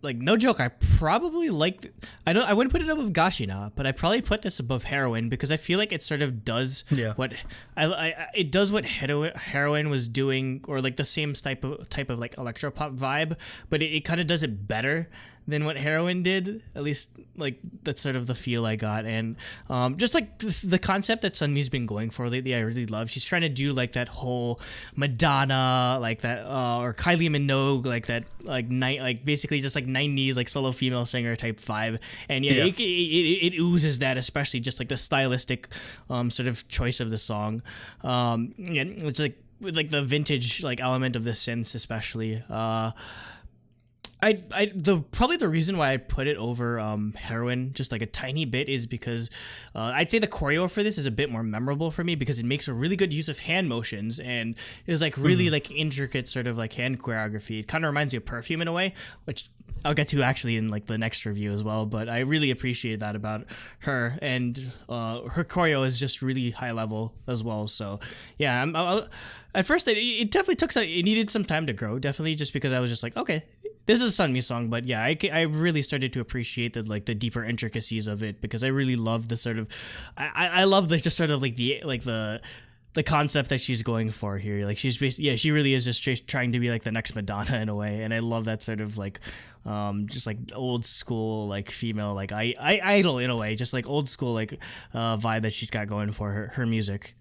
no joke, I probably I wouldn't put it above Gashina, but I probably put this above Heroin because I feel like it sort of does what it does what Heroin was doing, or like the same type of like electropop vibe, but it kind of does it better than what Heroin did. At least like that's sort of the feel I got. And just like the concept that Sunmi's been going for lately, I really love. She's trying to do like that whole Madonna, like that, or Kylie Minogue, like that, like basically just like 90s like solo female singer type vibe. And it oozes that, especially just like the stylistic sort of choice of the song. It's like with like the vintage like element of the synths especially. Probably the reason why I put it over Heroin just like a tiny bit is because I'd say the choreo for this is a bit more memorable for me because it makes a really good use of hand motions and is like really like intricate sort of like hand choreography. It kind of reminds me of Perfume in a way, which I'll get to actually in like the next review as well, but I really appreciate that about her, and her choreo is just really high level as well. So yeah, at first it definitely it needed some time to grow, definitely, just because I was just like, okay, this is a Sunmi song, but yeah, I really started to appreciate the deeper intricacies of it because I really love the sort of I love the just sort of like the concept that she's going for here. Like she's basically, she really is just trying to be like the next Madonna in a way, and I love that sort of like just like old school like female like idol in a way, just like old school like vibe that she's got going for her music.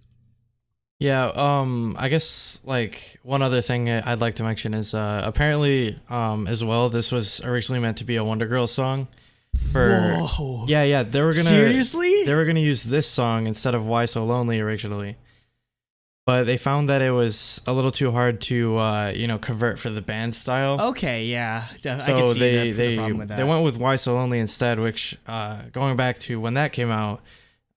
Yeah, I guess like one other thing I'd like to mention is apparently as well, this was originally meant to be a Wonder Girls song. Whoa. Yeah, Seriously? They were gonna use this song instead of Why So Lonely originally. But they found that it was a little too hard to convert for the band style. Okay, yeah. I So can see the problem with that. they went with Why So Lonely instead, which going back to when that came out,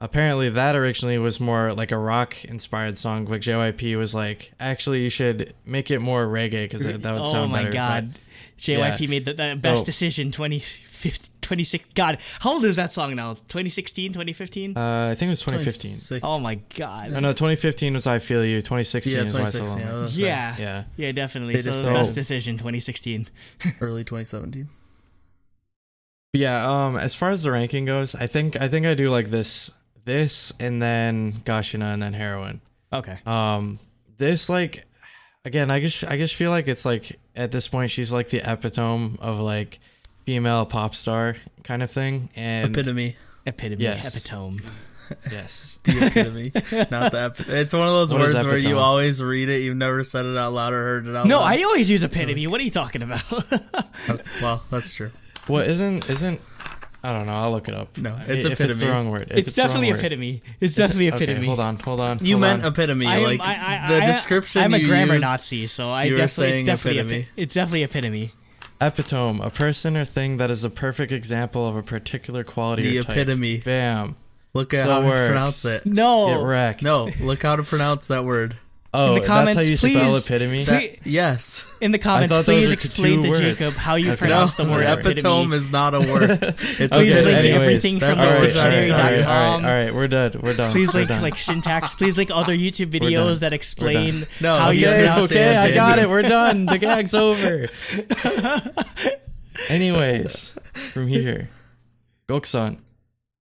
apparently that originally was more like a rock inspired song. Like JYP was like, actually you should make it more reggae because that would sound better. Oh my god. But, JYP made the best decision 26. God, how old is that song now? 2016, 2015? I think it was 2015. 26. Oh my god. No, 2015 was I Feel You. 2016 is Why So Lonely. Yeah, definitely. They So just best decision 2016. Early 2017. But yeah, as far as the ranking goes, I think I do like this and then Gashina and then Heroin. Okay. This like again, I just feel like it's like at this point she's like the epitome of like female pop star kind of thing, and Epitome. Yes. Epitome. Yes. The epitome. Not the it's one of those What is words where you epitome? always read it, you've never said it out loud or heard it out No, loud. I always use epitome. What are you talking about? Well, that's true. What isn't I don't know, I'll look it up. No, it's if it's the epitome. wrong word. If It's the wrong definitely word. epitome. It's definitely Okay, epitome. hold on. You hold meant on. epitome. I The description I'm a you grammar used, Nazi, so I you were definitely saying epitome. it's definitely epitome. Epitome, a person or thing that is a perfect example of a particular quality The or type. epitome. Bam. Look at That how works. to pronounce it. Get No. wrecked. No, look how to pronounce that word. Oh, In the comments, that's how you spell please. epitome? Yes. In the comments, thought those please were explain two to words. Jacob how you Okay. pronounce No, the word epitome epitome. is not a word. It's Please Okay, link anyways, everything from that's all dictionary.com. right, we're done. Please We're link done. like syntax. Please link other YouTube done. videos that explain No, how you okay, pronounce okay, it. I got it. We're done. The gag's over. Anyways, from here, Goksan.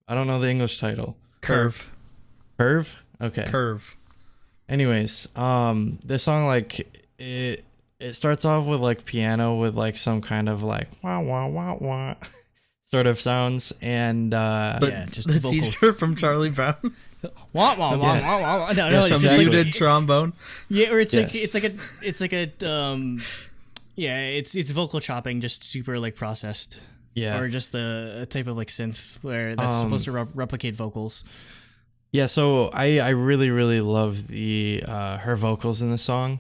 I don't know the English title. Curve. Curve? Okay. Curve. Anyways, this song like it starts off with like piano with like some kind of like wah wah wah wah sort of sounds, and just the vocals. teacher from Charlie Brown. Wah, wah, wah, wah, wah. No, Some it's just like, muted trombone. yeah, or it's Yes. it's vocal chopping, just super like processed. Yeah. Or just a type of like synth where that's supposed to replicate vocals. Yeah, so I really, really love the her vocals in the song.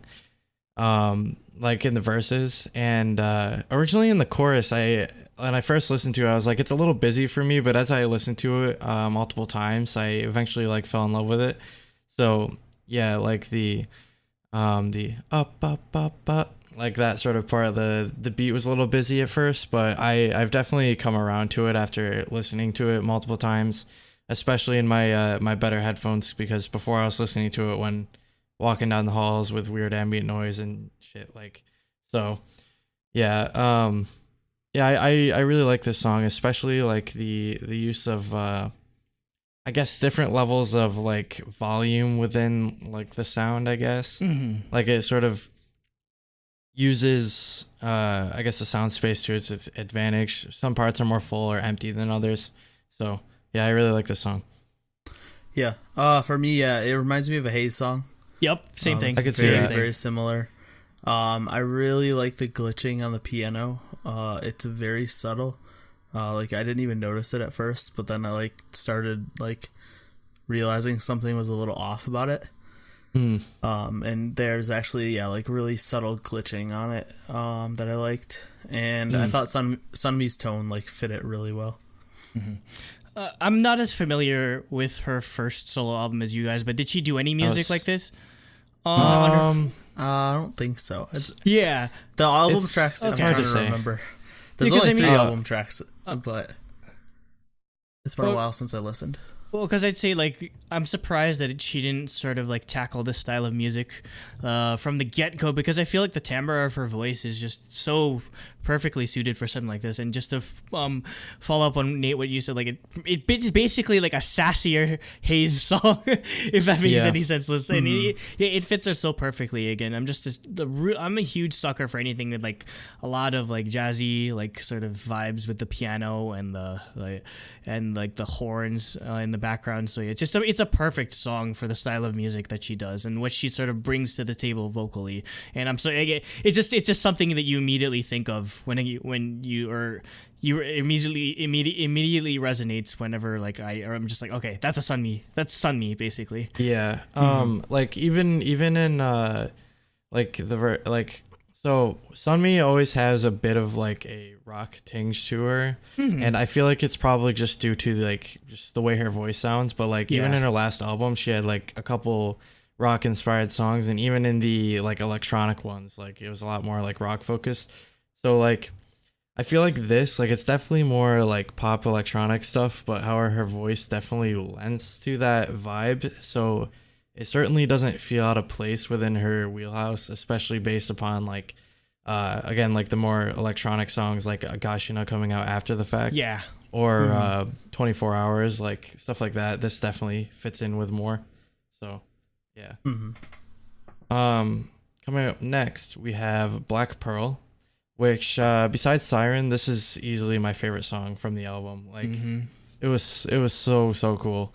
Like in the verses, and originally in the chorus, when I first listened to it, I was like, it's a little busy for me, but as I listened to it multiple times, I eventually like fell in love with it. So yeah, like the up, like that sort of part of the beat was a little busy at first, but I've definitely come around to it after listening to it multiple times, especially in my my better headphones, because before I was listening to it when walking down the halls with weird ambient noise and shit, like, so yeah. I really like this song, especially like the use of I guess different levels of like volume within like the sound, I guess. Like it sort of uses I guess the sound space to its advantage. Some parts are more full or empty than others. So yeah, I really like this song. Yeah. For me, it reminds me of a Haze song. Yep, same thing. I could see Very, that. very similar. I really like the glitching on the piano. It's very subtle. Like I didn't even notice it at first, but then I like started like realizing something was a little off about it. And there's actually like really subtle glitching on it that I liked, and I thought Sunmi's tone like fit it really well. I'm not as familiar with her first solo album as you guys, but did she do any music like this? I don't think so. Yeah, The album It's- tracks. it's I'm hard trying to to say. remember. There's Because, only I mean, 3 album tracks, but it's been a while since I listened. well, because I'd say like I'm surprised that she didn't sort of like tackle this style of music from the get-go, because I feel like the timbre of her voice is just so perfectly suited for something like this. And just to follow up on Nate, what you said, like it's basically like a sassier Haze song, if that makes Yeah. any sense. And it fits her so perfectly. Again, I'm a huge sucker for anything with like a lot of like jazzy like sort of vibes with the piano and the horns in the background. So it's a perfect song for the style of music that she does and what she sort of brings to the table vocally. And I'm sorry, it's just something that you immediately think of when you immediately resonates whenever like I'm just like, okay, that's Sunmi basically. Yeah. Like even in so Sunmi always has a bit of like a rock tinge to her, and I feel like it's probably just due to like just the way her voice sounds. But like even Yeah. in her last album, she had like a couple rock inspired songs, and even in the like electronic ones, like it was a lot more like rock focused. So like I feel like this, like it's definitely more like pop electronic stuff, but however her voice definitely lends to that vibe. So it certainly doesn't feel out of place within her wheelhouse, especially based upon like again like the more electronic songs like Agashina coming out after the fact. Yeah. Or 24 Hours, like stuff like that. This definitely fits in with more. So yeah. Coming up next, we have Black Pearl, which besides Siren, this is easily my favorite song from the album. Like it was so cool.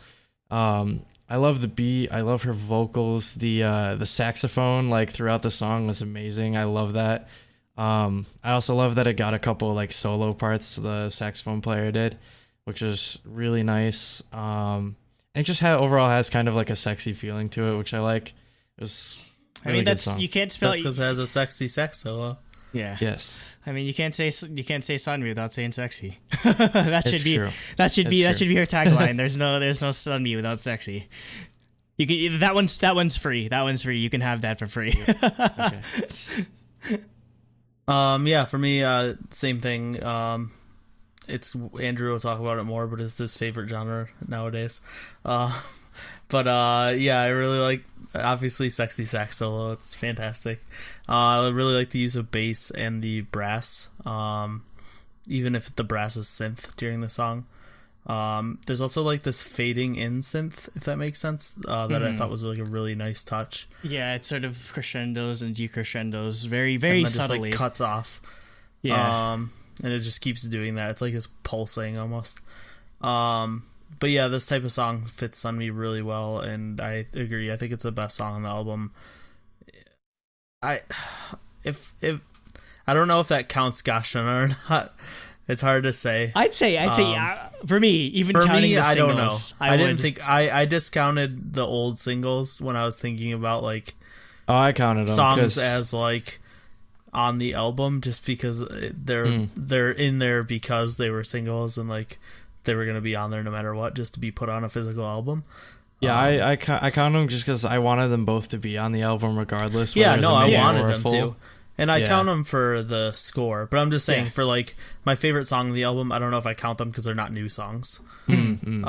I love the beat. I love her vocals. The saxophone like throughout the song was amazing. I love that. I also love that it got a couple like solo parts the saxophone player did, which is really nice. It just overall has kind of like a sexy feeling to it, which I like. It was a really good song. You can't spell That's because it has a sexy sax solo. Yeah. Yes. I mean, you can't say Sunmi without saying sexy. That should It's be true. that should be It's that should be her tagline. There's no Sunmi without sexy. You can that one's free. That one's free. You can have that for free. Okay. Yeah, for me, same thing. It's Andrew will talk about it more, but it's his favorite genre nowadays. But yeah, I really like obviously sexy sax solo. It's fantastic. I really like the use of bass and the brass. Even if the brass is synth during the song. There's also like this fading in synth, if that makes sense, that I thought was like a really nice touch. Yeah, it's sort of crescendos and decrescendos, very very And then subtly. just like cuts off. Yeah. and it just keeps doing that. It's like it's pulsing almost. But yeah, this type of song fits Sunmi really well, and I agree. I think it's the best song on the album. If I don't know if that counts Gashana or not. It's hard to say. I'd say for me, even for counting me, the I singles, don't know. I didn't think I discounted the old singles when I was thinking about like I counted them songs as like on the album just because they're in there because they were singles and like they were gonna be on there no matter what, just to be put on a physical album. Yeah, I count them just because I wanted them both to be on the album regardless. Yeah, no, I wanted them full. to. And I count them for the score, but I'm just saying for like my favorite song on the album, I don't know if I count them because they're not new songs. And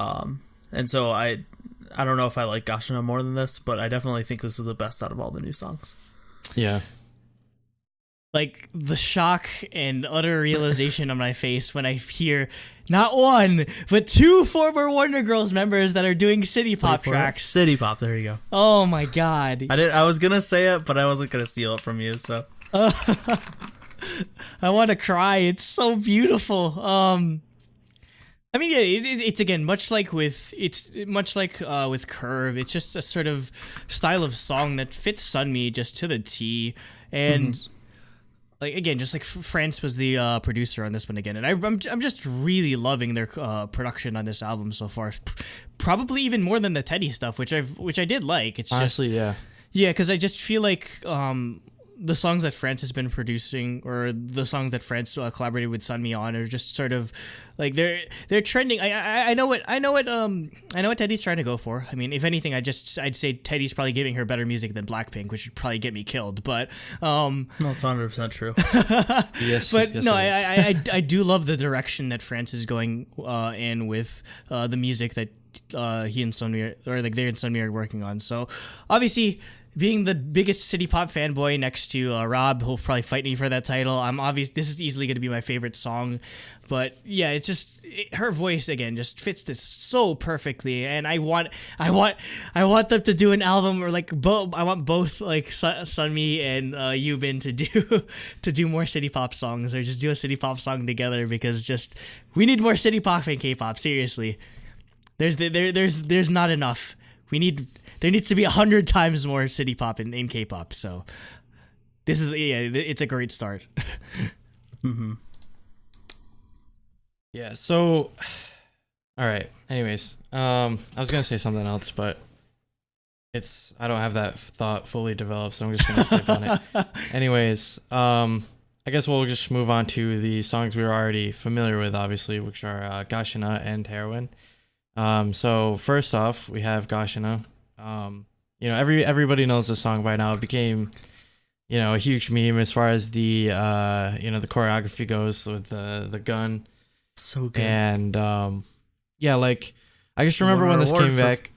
so I don't know if I like Gashana more than this, but I definitely think this is the best out of all the new songs. Yeah. Like the shock and utter realization on my face when I hear not one, but two former Wonder Girls members that are doing city pop tracks. City pop, there you go. Oh my god. I was gonna say it, but I wasn't gonna steal it from you, so. I want to cry. It's so beautiful. I mean, yeah, it's again much like with Curve. It's just a sort of style of song that fits Sunmi just to the T. And like again, just like France was the producer on this one again, and I'm just really loving their production on this album so far. Probably even more than the Teddy stuff, which I did like. It's honestly, just, yeah, because I just feel like the songs that France has been producing, or the songs that France collaborated with Sunmi on, are just sort of like they're trending. I know what Teddy's trying to go for. I mean, if anything, I'd say Teddy's probably giving her better music than Blackpink, which would probably get me killed. But no, it's 100% true. Yes, but yes, no, I do love the direction that France is going in with the music that he and Sunmi they and Sunmi are working on. So obviously, being the biggest city pop fanboy next to Rob, who'll probably fight me for that title, this is easily going to be my favorite song. But yeah, it's just her voice again just fits this so perfectly, and I want them to do an album, or like I want both like Sunmi and Yubin to do more city pop songs, or just do a city pop song together, because just we need more city pop in K-pop. Seriously, there's not enough. There needs to be 100 times more city pop in K-pop. So this is it's a great start. Yeah. So, all right. Anyways, I was gonna say something else, but I don't have that thought fully developed, so I'm just gonna skip on it. Anyways, I guess we'll just move on to the songs we were already familiar with, obviously, which are Gashana and Heroin. So first off, we have Gashana. Everybody knows the song by now. It became, a huge meme as far as the the choreography goes with the gun. So good. And like I just remember when this came back,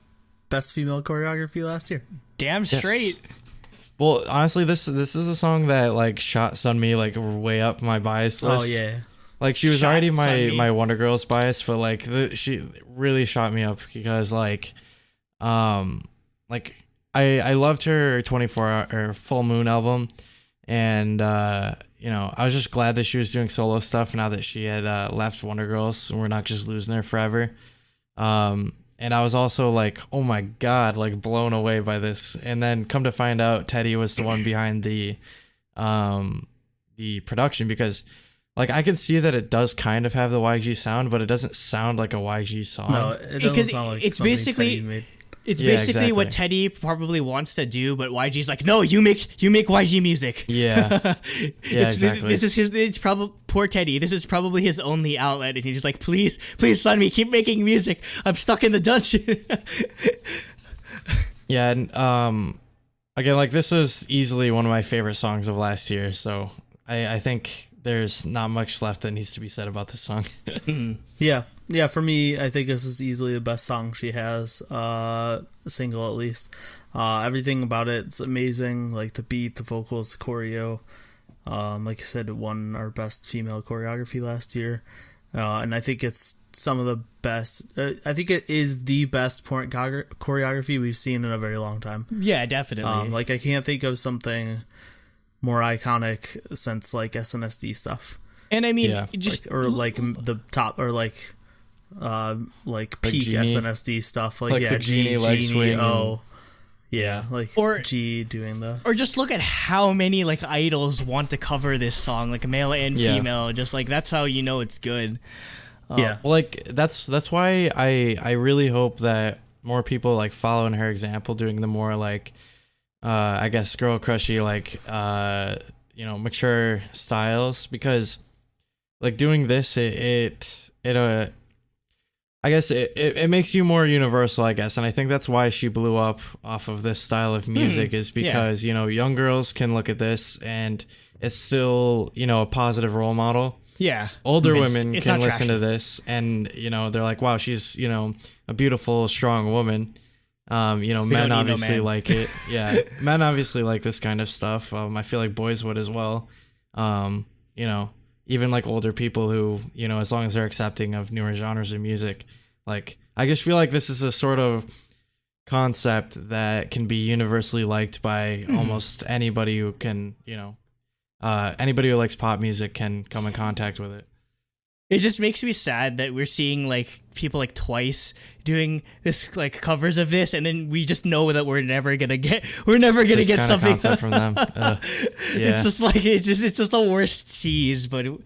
best female choreography last year. Damn straight. Yes. Well, honestly, this is a song that like shot Sunmi like way up my bias list. Oh yeah. Like she was already my Wonder Girls bias, but like she really shot me up because like I loved her 24 or Full Moon album, and I was just glad that she was doing solo stuff now that she had left Wonder Girls, and we're not just losing her forever. And I was also like, oh my god, like blown away by this. And then come to find out, Teddy was the one behind the production, because like I can see that it does kind of have the YG sound, but it doesn't sound like a YG song. No, it doesn't sound like it's basically Teddy made. It's basically what Teddy probably wants to do, but YG's like, no, you make YG music. Yeah, exactly. It's probably poor Teddy. This is probably his only outlet, and he's just like, please, Sunmi, keep making music. I'm stuck in the dungeon. Yeah, and again, like this is easily one of my favorite songs of last year. So I think there's not much left that needs to be said about this song. Yeah, for me, I think this is easily the best song she has, single at least. Everything about it's amazing, like the beat, the vocals, the choreo. Like I said, it won our best female choreography last year. And I think it's some of the best, I think it is the best choreography we've seen in a very long time. Yeah, definitely. Like I can't think of something more iconic since like SNSD stuff. And I mean, Yeah. just or like the top, or like peak Genie. SNSD stuff, like, Like yeah, the Genie leg swing oh, yeah, like Or- G doing the. or just look at how many like idols want to cover this song, like male and Yeah. female. Just like that's how you know it's good. Yeah, Well, like that's why I really hope that more people like follow in her example, doing the more like I guess girl crushy, like mature styles, because like doing this I guess it makes you more universal, I guess, and I think that's why she blew up off of this style of music, is because young girls can look at this and it's still a positive role model. Yeah. Older It's- women it's can not listen trashy. to this and they're like, wow, she's a beautiful, strong woman. Men don't need no obviously man. like it. Yeah, men obviously like this kind of stuff. I feel like boys would as well. Even like older people who, as long as they're accepting of newer genres of music, like I just feel like this is a sort of concept that can be universally liked by almost anybody who can, anybody who likes pop music can come in contact with it. It just makes me sad that we're seeing like people like Twice doing this like covers of this, and then we just know that we're never gonna get This get kind of something concept from them. Yeah. It's just like it's just the worst tease. But did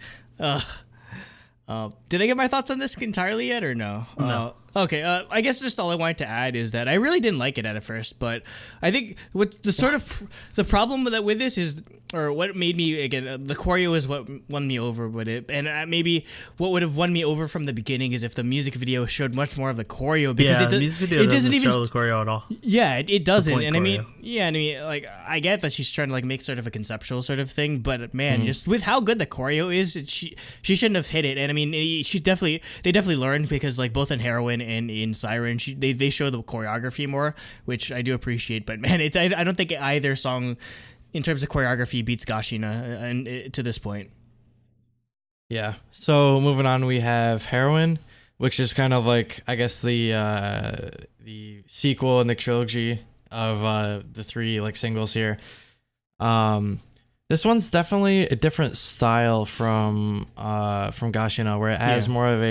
I get my thoughts on this entirely yet or no? No. Okay. I guess just all I wanted to add is that I really didn't like it at first, but I think what the problem with this is, or what made me, again, the choreo is what won me over with it, and maybe what would have won me over from the beginning is if the music video showed much more of the choreo, because the music video doesn't show the choreo at all. Yeah, it doesn't. point And I mean, choreo. like I get that she's trying to like make sort of a conceptual sort of thing, but man, just with how good the choreo is, she shouldn't have hit it. And I mean, they definitely learned, because like both in Heroine and in Siren, they show the choreography more, which I do appreciate. But man, I don't think either song in terms of choreography beats Gashina and to this point. Yeah. So moving on, we have Heroine, which is kind of like, I guess, the sequel in the trilogy of the three like singles here. This one's definitely a different style from Gashina, where it has more of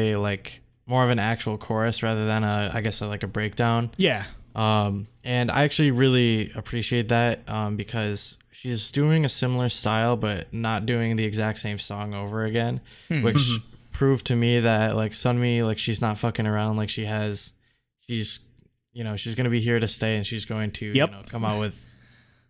an actual chorus rather than I guess like a breakdown. Yeah. And I actually really appreciate that because she's doing a similar style but not doing the exact same song over again, which proved to me that like Sunmi, like she's not fucking around. Like she's gonna be here to stay, and she's going to come out with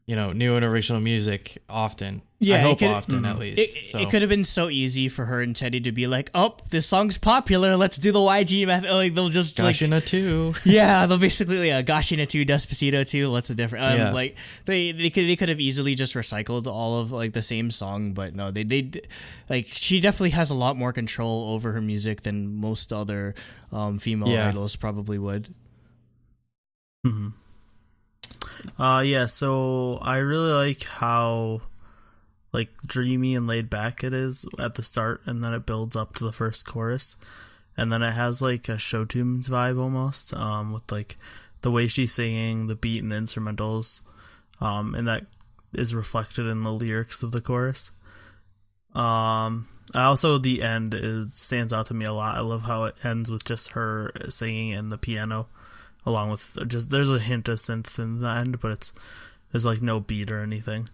new and original music often. Yeah, I hope often at least. It could have been so easy for her and Teddy to be like, "Oh, this song's popular. Let's do the YG method." Like they'll just Gashina too. Yeah, they'll basically Gashina 2, Despacito 2. What's the difference? Yeah. Like they could have easily just recycled all of like the same song, but no, they like she definitely has a lot more control over her music than most other female idols probably would. So I really like how like dreamy and laid back it is at the start, and then it builds up to the first chorus, and then it has like a show tunes vibe almost, with like the way she's singing, the beat and the instrumentals, and that is reflected in the lyrics of the chorus. Also the end stands out to me a lot. I love how it ends with just her singing and the piano, along with just there's a hint of synth in the end, but there's like no beat or anything.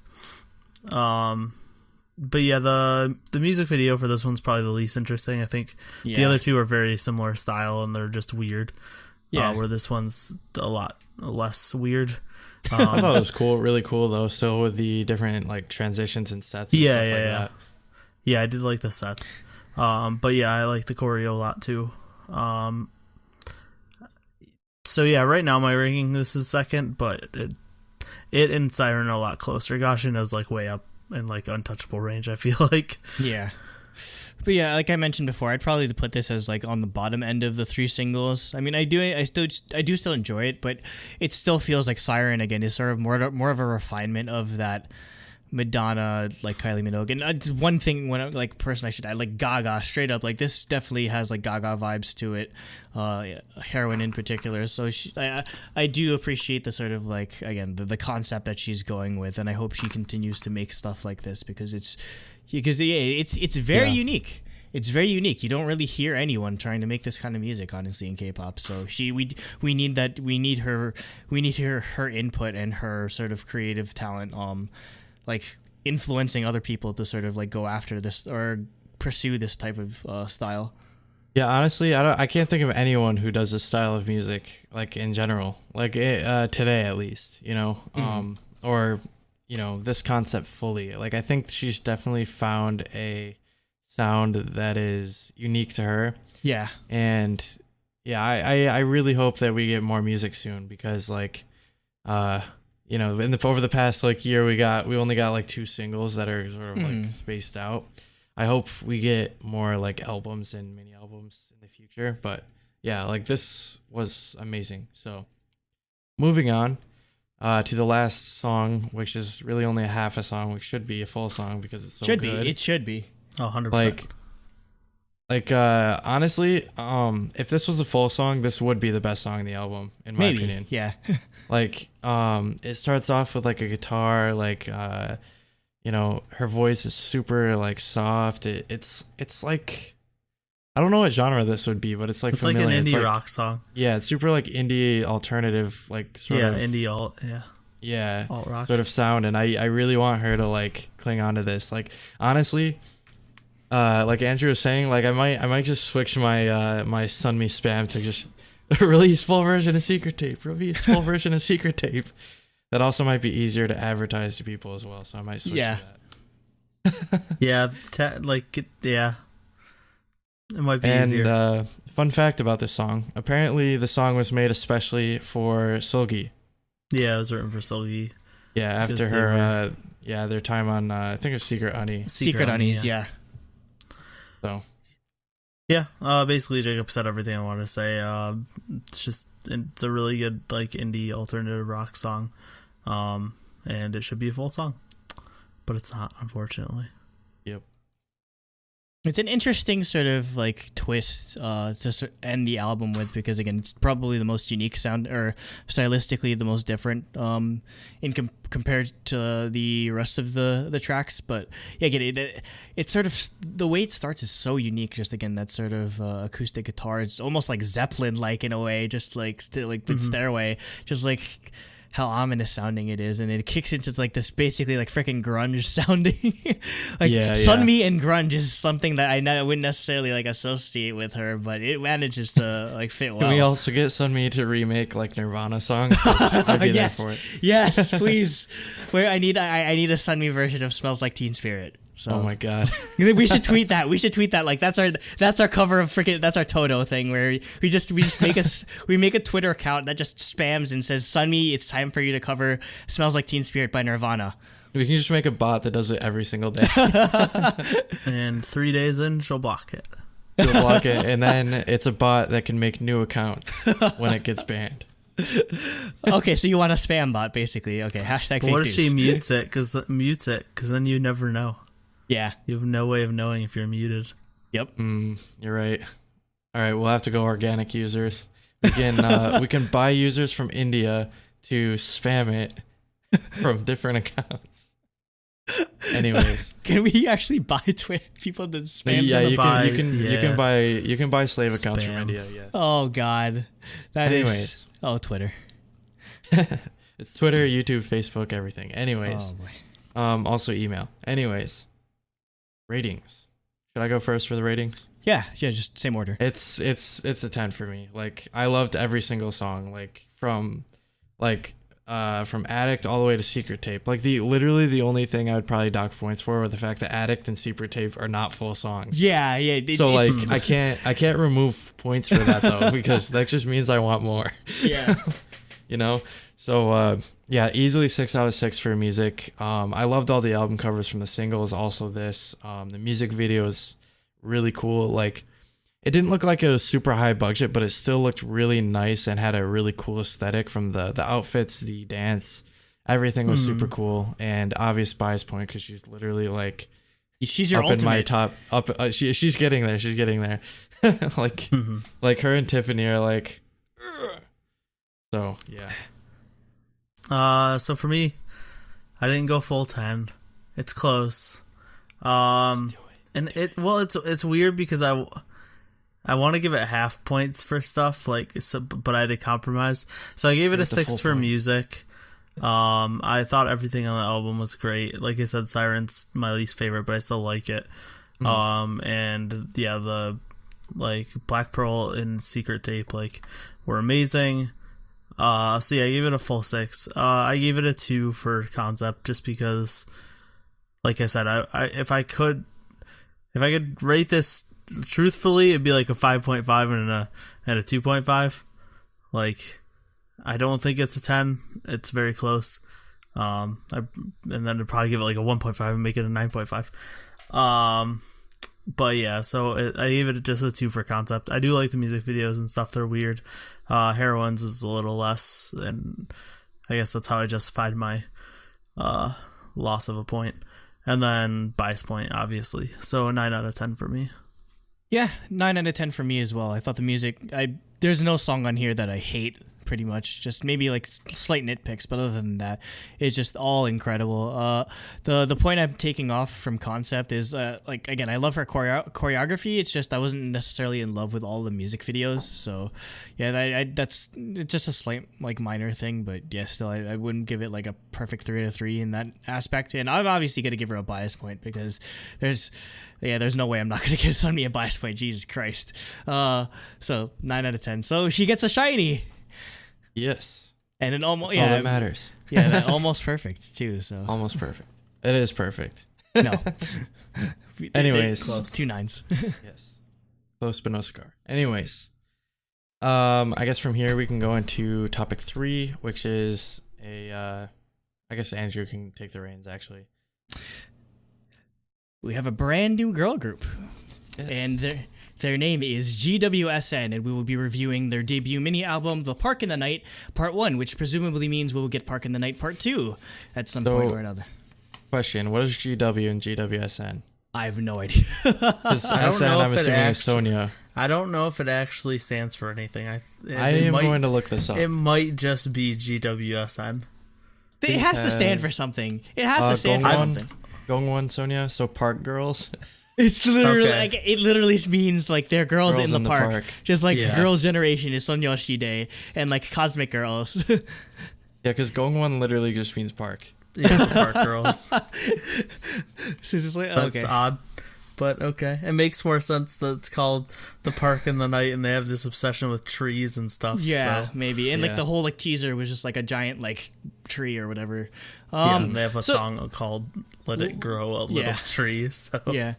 But yeah, the music video for this one's probably the least interesting. I think the other two are very similar style and they're just weird. Where this one's a lot less weird. I thought it was cool, really cool though. Still with the different like transitions and sets. And stuff like that. Yeah, I did like the sets. But yeah, I like the choreo a lot too. So yeah, right now my ranking, this is second, but it and Siren are a lot closer. Gashina's like way up in like untouchable range, I feel like. Yeah. But yeah, like I mentioned before, I'd probably put this as like on the bottom end of the three singles. I mean, I do still enjoy it, but it still feels like Siren again is sort of more of a refinement of that Madonna, like Kylie Minogue, and one thing when like person I should add, like Gaga, straight up, like this definitely has like Gaga vibes to it, Heroin in particular. So I do appreciate the sort of like again the concept that she's going with, and I hope she continues to make stuff like this because it's very unique. It's very unique. You don't really hear anyone trying to make this kind of music, honestly, in K-pop. So we need that. We need her input and her sort of creative talent. Like influencing other people to sort of like go after this or pursue this type of style. Yeah, honestly, I can't think of anyone who does this style of music like in general, like today at least, you know, or you know this concept fully. Like I think she's definitely found a sound that is unique to her. Yeah. And yeah, I really hope that we get more music soon because like you know, over the past like year we only got like 2 singles that are sort of like spaced out. I hope we get more like albums and mini albums in the future, but yeah, like this was amazing. So moving on to the last song, which is really only a half a song, which should be a full song because it's so good. It should be. Oh, 100%. Honestly, if this was a full song, this would be the best song in the album, in my opinion. Yeah. Like, it starts off with like a guitar, like, you know, her voice is super like soft. It's like, I don't know what genre this would be, but it's like familiar. Like an indie like, rock song. Yeah, it's super like indie alternative, like sort of indie alt. Yeah, alt rock sort of sound, and I really want her to like cling on to this. Like honestly. Like Andrew was saying, like I might just switch my my Sunmi spam to just release full version of Secret Tape. Release full version of Secret Tape. That also might be easier to advertise to people as well, so I might switch to that. Yeah, it might be easier. And fun fact about this song: apparently, the song was made especially for Seulgi. Yeah, it was written for Seulgi. Yeah, after her their time on I think it was Secret Uni. Secret Unis, yeah. So, yeah, basically Jacob said everything I wanted to say. It's a really good like indie alternative rock song, and it should be a full song, but it's not, unfortunately. Yep. It's an interesting sort of like twist to end the album with because again it's probably the most unique sound or stylistically the most different compared to the rest of the tracks. But yeah, again it's sort of the way it starts is so unique. Just again that sort of acoustic guitar. It's almost like Zeppelin like in a way, just like with Stairway, just like how ominous sounding it is, and it kicks into like this basically like freaking grunge sounding. Sunmi and grunge is something that I wouldn't necessarily like associate with her, but it manages to like fit well. Can we also get Sunmi to remake like Nirvana songs? I'd be there for it. Yes, please. Where I need a Sunmi version of Smells Like Teen Spirit. So oh my god, we should tweet that. Like that's our cover of that's our Toto thing where we just make a Twitter account that just spams and says Sunmi, it's time for you to cover Smells Like Teen Spirit by Nirvana. We can just make a bot that does it every single day. And 3 days in, she'll block it. She'll block it, and then it's a bot that can make new accounts when it gets banned. Okay, so you want a spam bot, basically. Okay, hashtag fake news. What if she mutes it? Because then you never know. Yeah. You have no way of knowing if you're muted. Yep. You're right. All right, we'll have to go organic users. We can buy users from India to spam it from different accounts. Anyways, can we actually buy Twitter people that spam? Yeah, you can buy slave accounts from India. Yes. Oh God, Anyways. Twitter. It's Twitter, YouTube, Facebook, everything. Anyways, also email. Anyways. Ratings. Should I go first for the ratings? Yeah, just same order. It's a 10 for me. Like I loved every single song, like from Addict all the way to Secret Tape. Like literally the only thing I would probably dock points for the fact that Addict and Secret Tape are not full songs. Yeah. So I can't remove points for that though because that just means I want more. Yeah. You know? So, easily 6 out of 6 for music. I loved all the album covers from the singles. Also this, the music video is really cool. Like it didn't look like it was super high budget, but it still looked really nice and had a really cool aesthetic from the outfits, the dance, everything was super cool, and obvious bias point because she's literally like she's your up ultimate. in my top up. She's getting there. She's getting there. Like like her and Tiffany are like. So yeah. So for me, I didn't go full 10. It's close. And it's weird because I want to give it half points for stuff but I had to compromise. So I gave it a 6 for music. I thought everything on the album was great. Like I said, Siren's my least favorite, but I still like it. And yeah, the Black Pearl and Secret Tape were amazing. So yeah, I gave it a full 6. I gave it a 2 for concept just because, like I said, I if I could rate this truthfully, it'd be like a 5.5 and a 2.5. I don't think it's a 10. It's very close. And then I'd probably give it like a 1.5 and make it a 9.5. But yeah, so I gave it just a 2 for concept. I do like the music videos and stuff. They're weird. Heroines is a little less, and I guess that's how I justified my loss of a point. And then bias point, obviously. So a 9 out of 10 for me. Yeah, 9 out of 10 for me as well. I thought the music, there's no song on here that I hate, pretty much. Just maybe like slight nitpicks, but other than that, it's just all incredible. The point I'm taking off from concept is again, I love her choreography. It's just I wasn't necessarily in love with all the music videos. So yeah, that's it's just a slight minor thing, but yeah, still I wouldn't give it like a perfect 3 out of 3 in that aspect. And I'm obviously gonna give her a bias point because there's no way I'm not gonna give Sunmi a bias point. Jesus Christ. So 9 out of 10. So she gets a shiny. Yes. And it almost all that matters. Yeah, almost perfect too. So almost perfect. It is perfect. No. Anyways, close. 2 9s. Yes. Close but no scar. Anyways, I guess from here we can go into topic 3, which is I guess Andrew can take the reins actually. We have a brand new girl group. Yes. And their name is GWSN, and we will be reviewing their debut mini-album, The Park in the Night, Part 1, which presumably means we will get Park in the Night Part 2 at some point or another. Question, what is GW and GWSN? I have no idea. I don't know I'm assuming is Sonia. I don't know if it actually stands for anything. I am going to look this up. It might just be GWSN. It has to stand for something. It has to stand for something. Gongwon Sonia, so Park Girls. It's literally it literally means they're girls in the park. Just Girls' Generation is Sonyeoshide and Cosmic Girls. Yeah, because Gongwon literally just means park. Yeah, Park Girls. So it's just That's odd. But okay. It makes more sense that it's called The Park in the Night and they have this obsession with trees and stuff. Yeah, so. maybe. And the whole teaser was just a giant tree or whatever. And they have a song called Let It Grow a Little Tree. So. Yeah.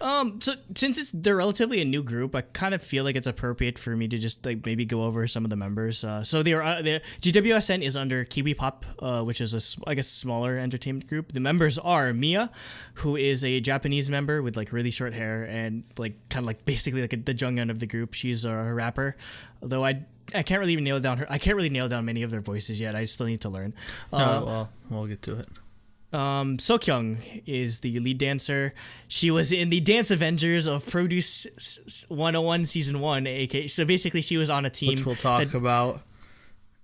So since they're relatively a new group, I kind of feel like it's appropriate for me to just maybe go over some of the members. So the GWSN is under Kiwi Pop, which is a smaller entertainment group. The members are Mia, who is a Japanese member with really short hair and basically the Junghyun of the group. She's a rapper, although I can't really nail down many of their voices yet. I still need to learn. We'll get to it. Sokyung is the lead dancer. She was in the Dance Avengers of Produce 101 Season 1, aka so basically she was on a team which we'll talk about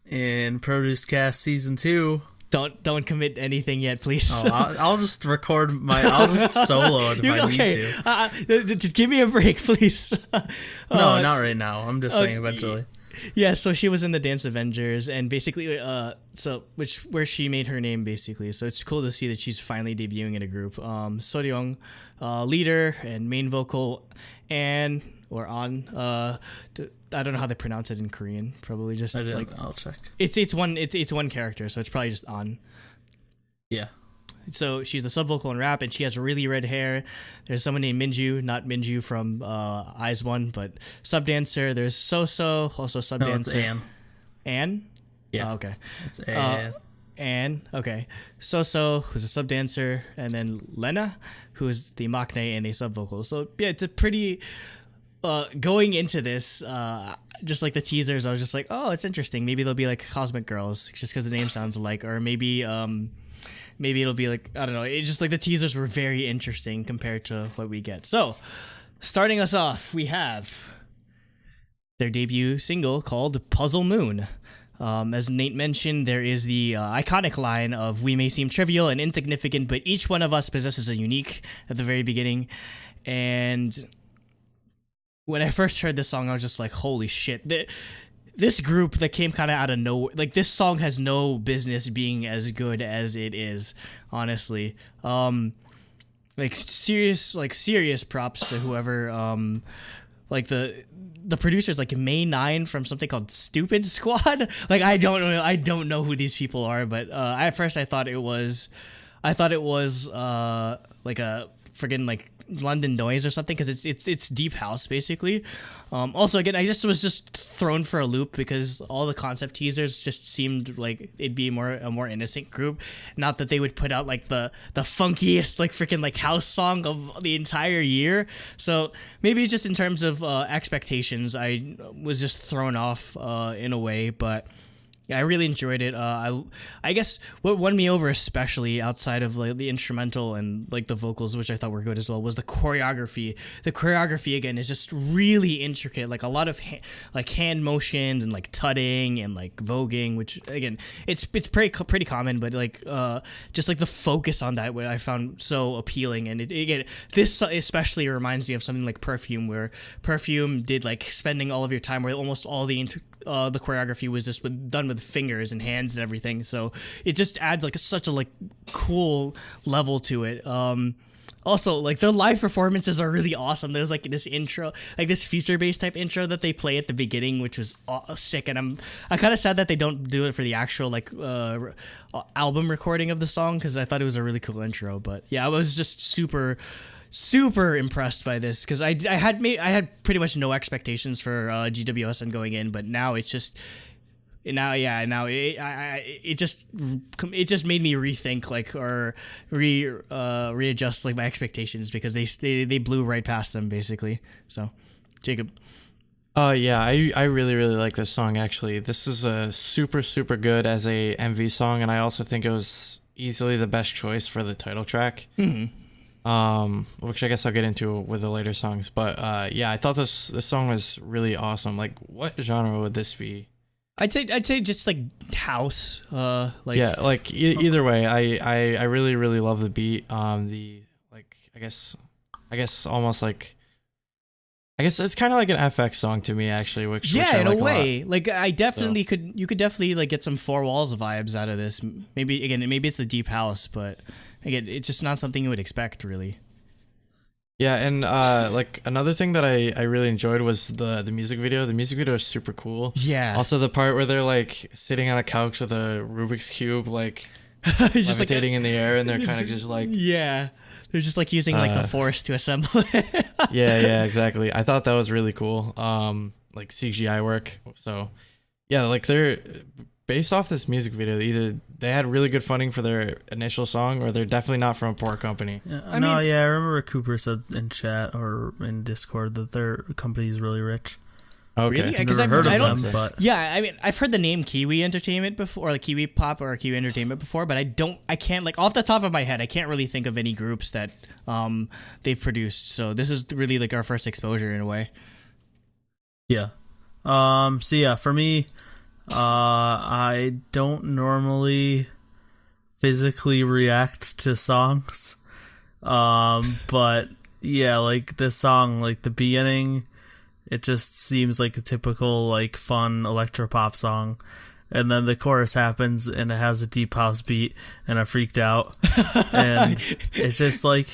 in Produce Cast Season 2. Don't commit anything yet, please. I'll just record I'll just solo it if I need to. Just give me a break, please. No, not right now. I'm just saying eventually. Yeah, so she was in the Dance Avengers, and basically, where she made her name, basically. So it's cool to see that she's finally debuting in a group. Soryong, leader and main vocal, I don't know how they pronounce it in Korean. Probably just I'll check. It's one character, so it's probably just on. Yeah. So she's the sub vocal and rap, and she has really red hair. There's someone named Minju, not Minju from Eyes One, but sub dancer. There's So, also sub dancer. No, it's Anne. Anne? Yeah. Oh, okay. It's Anne. Anne, okay. So, who's a sub dancer, and then Lena, who is the maknae and a sub vocal. So yeah, it's a pretty going into this, just like the teasers, I was just like, oh, it's interesting. Maybe they'll be like Cosmic Girls, just because the name sounds alike, or maybe it'll be like, I don't know. It just like the teasers were very interesting compared to what we get. So, starting us off, we have their debut single called Puzzle Moon. As Nate mentioned, there is the iconic line of, "We may seem trivial and insignificant, but each one of us possesses a unique," at the very beginning. And when I first heard this song, I was just like, holy shit. This group that came kind of out of nowhere, like this song has no business being as good as it is, honestly. Serious props to whoever, like the producers, like May 9 from something called Stupid Squad. Like I don't know who these people are, but at first I thought it was like a friggin' like London Noise or something, because it's deep house basically. Also, again, I just was thrown for a loop because all the concept teasers just seemed like it'd be a more innocent group. Not that they would put out like the funkiest like freaking like house song of the entire year. So maybe it's just in terms of expectations, I was just thrown off in a way, but yeah, I really enjoyed it. I guess what won me over, especially outside of like the instrumental and like the vocals, which I thought were good as well, was the choreography. The choreography again is just really intricate, like a lot of hand motions and like tutting and like voguing, which again it's pretty common, but like just like the focus on that, what I found so appealing. And this especially reminds me of something like Perfume, where Perfume did like spending all of your time where almost all the choreography was just done with fingers and hands and everything, so it just adds like such a like cool level to it. Also, like the live performances are really awesome. There's like this intro, like this future-based type intro that they play at the beginning, which was sick. And I'm kind of sad that they don't do it for the actual like album recording of the song, because I thought it was a really cool intro. But yeah, I was just super impressed by this, because I had pretty much no expectations for GWSN going in, but now it's just it just made me rethink like or readjust like my expectations, because they blew right past them basically. So, Jacob. Yeah, I really like this song actually. This is a super good as a MV song, and I also think it was easily the best choice for the title track. Mm-hmm. Which I guess I'll get into with the later songs. But yeah, I thought this song was really awesome. Like, what genre would this be? I'd say just like house. Like yeah, like either way, I really love the beat. The like I guess almost like I guess it's kind of like an FX song to me actually. Which I in like a way, like I definitely you could definitely like get some Four Walls vibes out of this. Maybe it's the deep house, but again, it's just not something you would expect really. Yeah, and like another thing that I really enjoyed was the music video. The music video is super cool. Yeah. Also the part where they're like sitting on a couch with a Rubik's Cube, like just levitating in the air, and they're kind of just like they're just like using like the force to assemble it. yeah, exactly. I thought that was really cool. Like CGI work. So yeah, like they're based off this music video. Either they had really good funding for their initial song, or they're definitely not from a poor company. Yeah, I remember Cooper said in chat or in Discord that their company is really rich. Okay, really? Because I've heard of them, but yeah, I mean, I've heard the name Kiwi Entertainment before, or like Kiwi Pop or Kiwi Entertainment before, but I can't like off the top of my head, I can't really think of any groups that they've produced. So this is really like our first exposure in a way. Yeah. So yeah, for me, I don't normally physically react to songs. But yeah, like this song, like the beginning, it just seems like a typical like fun electropop song. And then the chorus happens and it has a deep house beat and I freaked out. And it's just like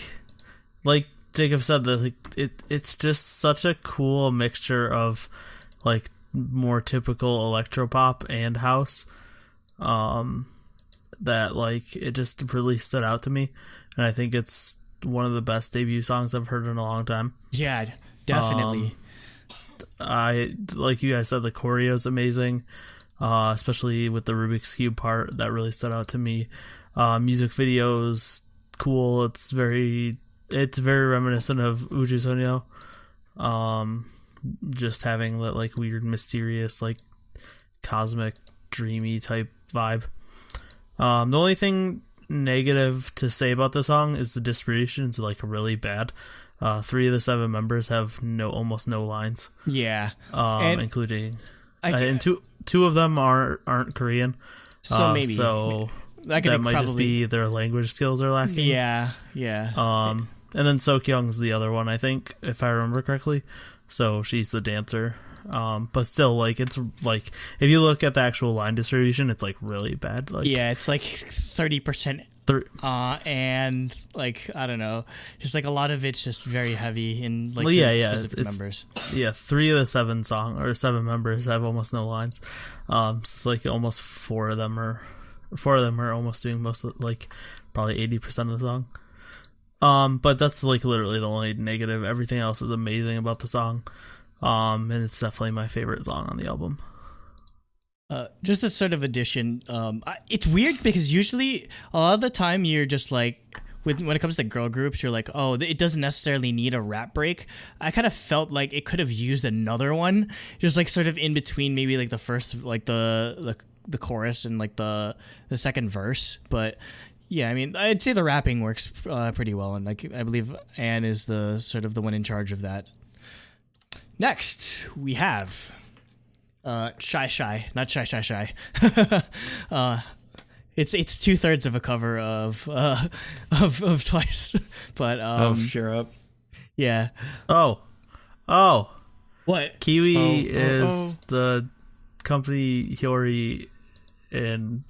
Jacob said, that it's just such a cool mixture of like more typical electropop and house, that like it just really stood out to me, and I think it's one of the best debut songs I've heard in a long time. Yeah, definitely. I like you guys said, the choreo is amazing, especially with the Rubik's Cube part that really stood out to me. Music videos cool. It's very reminiscent of Uju Sonyo. just having that like weird, mysterious, like cosmic, dreamy type vibe. The only thing negative to say about the song is the distribution is like really bad. 3 of the 7 members have almost no lines. Yeah, including and two of them aren't Korean. So maybe that might just be their language skills are lacking. Yeah. And then Sokyung's the other one, I think, if I remember correctly. So she's the dancer. But still, like, it's like if you look at the actual line distribution, it's like really bad. Like, yeah, it's like 30%. And like I don't know, just like a lot of it's just very heavy in like specific members. Yeah, 3 of the 7 members have almost no lines. So it's like almost 4 of them are almost doing most of like probably 80% of the song. But that's like literally the only negative. Everything else is amazing about the song. And it's definitely my favorite song on the album. Just a sort of addition. It's weird because usually a lot of the time you're just like, when it comes to girl groups, you're like, oh, it doesn't necessarily need a rap break. I kind of felt like it could have used another one, just like sort of in between, maybe like the first, like the chorus and like the second verse. But yeah, I mean, I'd say the rapping works pretty well, and like I believe Anne is the sort of the one in charge of that. Next, we have. Shy, not shy. It's 2/3 of a cover of Twice, but Cheer Up. Yeah. Oh, what? Kiwi is the company Hyori and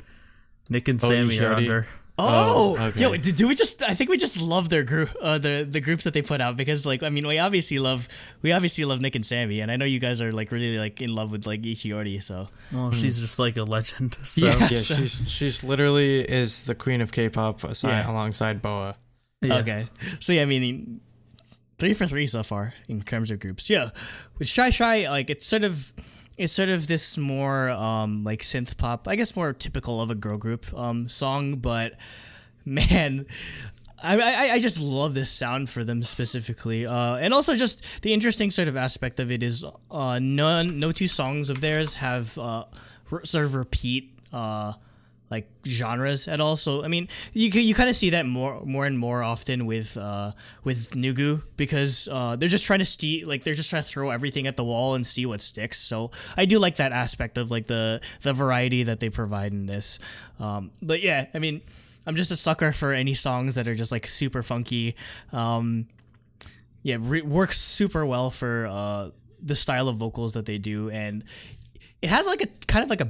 Nick and Sammy are under. Okay. Yo, do we just? I think we just love their group, the groups that they put out, because like I mean we obviously love Nick and Sammy, and I know you guys are like really like in love with like Ichiori, so. Well, she's just like a legend. So. Yeah, she's literally is the queen of K-pop alongside Boa. Yeah. Okay, so yeah, I mean 3 for 3 so far in terms of groups. Yeah, with Shy, like it's sort of this more like synth pop, I guess more typical of a girl group song, but man, I just love this sound for them specifically, and also just the interesting sort of aspect of it is no 2 songs of theirs have sort of repeat like genres at all. So I mean, you kind of see that more and more often with Nugu, because they're just trying to throw everything at the wall and see what sticks. So I do like that aspect of like the variety that they provide in this. But yeah, I mean, I'm just a sucker for any songs that are just like super funky. Works super well for the style of vocals that they do, and it has like a kind of like a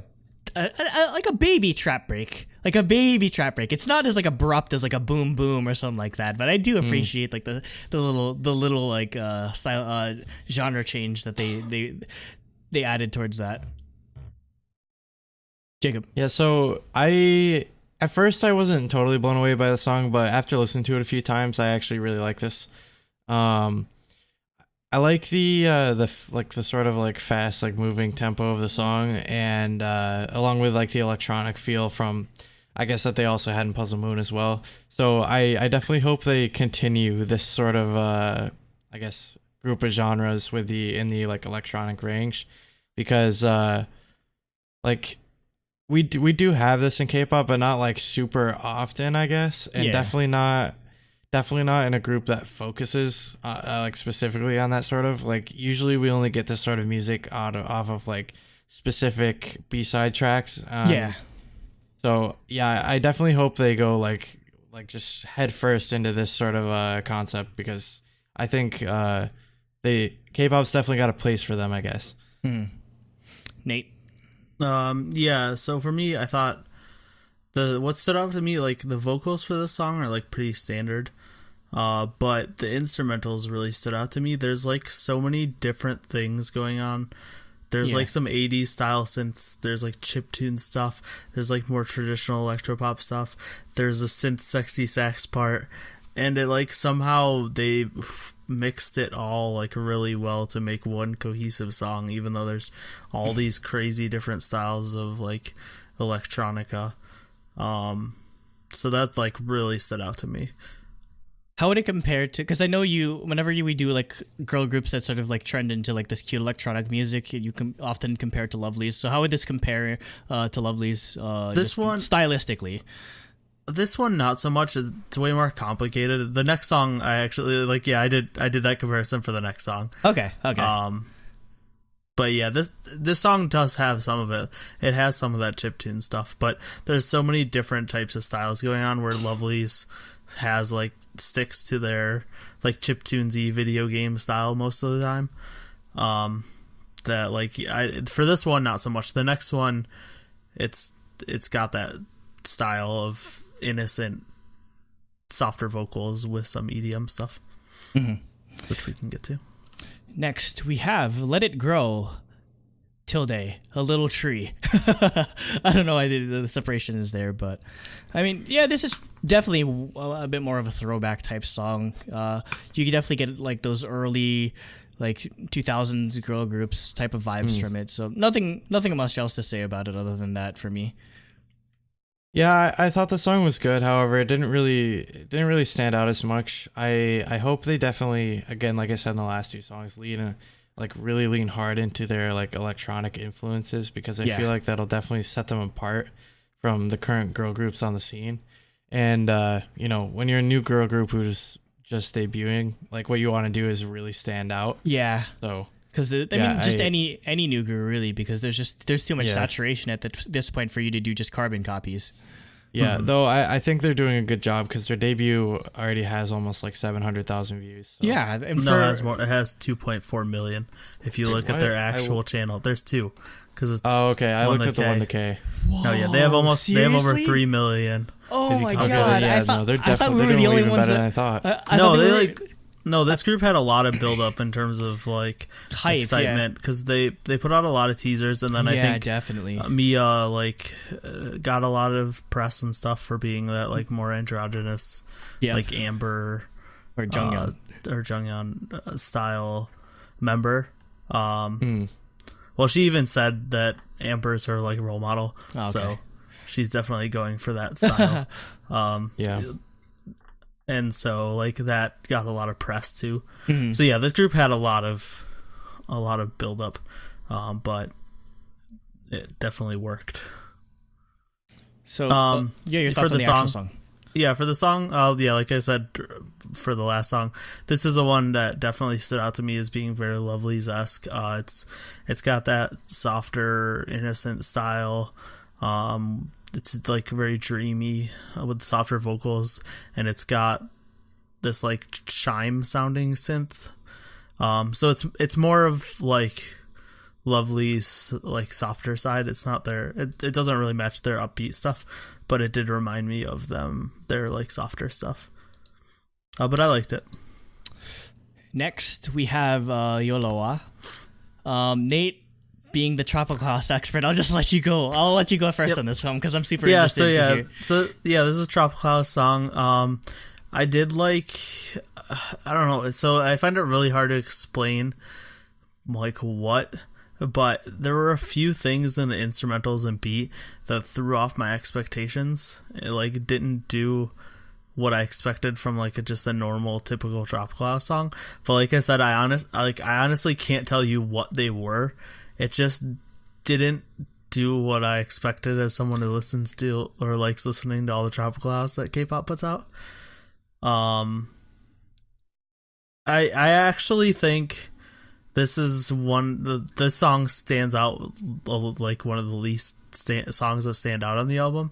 baby trap break. It's not as like abrupt as like a boom boom or something like that, but I do appreciate like the little like style genre change that they added towards that. Jacob. Yeah, so at first I wasn't totally blown away by the song, but after listening to it a few times, I actually really like this. I like the sort of like fast, like moving tempo of the song, and along with like the electronic feel from, I guess, that they also had in Puzzle Moon as well. So I definitely hope they continue this sort of I guess group of genres in the like electronic range, because like we do have this in K-pop, but not like super often, I guess, and definitely not in a group that focuses like specifically on that sort of, like, usually we only get this sort of music off of like specific B-side tracks. So yeah, I definitely hope they go like just head first into this sort of concept, because I think K-pop's definitely got a place for them, I guess. Nate. Yeah, so for me, I thought what stood out to me, like the vocals for this song are like pretty standard. But the instrumentals really stood out to me. There's like so many different things going on. There's like some 80s style synths. There's like chiptune stuff. There's like more traditional electropop stuff. There's a synth sexy sax part. And it like somehow they mixed it all like really well to make one cohesive song, even though there's all these crazy different styles of like electronica. So that like really stood out to me. How would it compare to? Because I know we do like girl groups that sort of like trend into like this cute electronic music, you can often compare it to Lovelyz. So how would this compare to Lovelyz? This one stylistically. This one not so much. It's way more complicated. The next song I actually like. Yeah, I did that comparison for the next song. Okay. But yeah, this song does have some of it. It has some of that chiptune stuff, but there's so many different types of styles going on where Lovelyz has like sticks to their like chiptunesy video game style most of the time. That like for this one not so much. The next one, it's got that style of innocent, softer vocals with some EDM stuff, which we can get to. Next, we have Let It Grow, tilde, a little tree. I don't know why the separation is there, but I mean, yeah, this is definitely a bit more of a throwback type song. You can definitely get like those early, like 2000s girl groups type of vibes from it. So nothing much else to say about it other than that for me. Yeah, I thought the song was good. However, it didn't really stand out as much. I hope they definitely, again, like I said in the last two songs, really lean hard into their like electronic influences, because I feel like that'll definitely set them apart from the current girl groups on the scene. And when you're a new girl group who's just debuting, like what you want to do is really stand out. Yeah. So. Because any new group really, because there's too much saturation at this point for you to do just carbon copies. Yeah, though I think they're doing a good job, because their debut already has almost like 700,000 views. So. Yeah, and it has more. It has 2.4 million. If you look at their actual channel, there's two. Because it's I looked at the 1K. Whoa, oh yeah, they have over 3 million. Oh my god! Yeah, they're definitely they're doing even better than I thought. No, this group had a lot of build up in terms of like hype, excitement, because they put out a lot of teasers, and then I think definitely Mia got a lot of press and stuff for being that like more androgynous, like Amber or Jungyeon style member. Well, she even said that Amber's her like role model, so she's definitely going for that style. And so like that got a lot of press too. So yeah, this group had a lot of build up, but it definitely worked. So your thoughts on the actual song? Yeah, for the song, like I said for the last song, this is the one that definitely stood out to me as being very Lovelyz-esque. It's got that softer, innocent style. It's like very dreamy with softer vocals, and it's got this like chime sounding synth. So it's more of like Lovelyz's like softer side. It's not it doesn't really match their upbeat stuff, but it did remind me of their like softer stuff. But I liked it. Next we have Yoloa. Nate, being the tropical house expert, I'll just let you go. I'll let you go first on this one, because I'm super interested to hear. So this is a tropical house song. I did like, I don't know. So I find it really hard to explain like what, but there were a few things in the instrumentals and beat that threw off my expectations. It like didn't do what I expected from like just a normal typical tropical house song. But like I said, I honestly can't tell you what they were. It just didn't do what I expected as someone who listens to or likes listening to all the tropical house that K-pop puts out. I actually think this is this song stands out like one of the least songs that stand out on the album.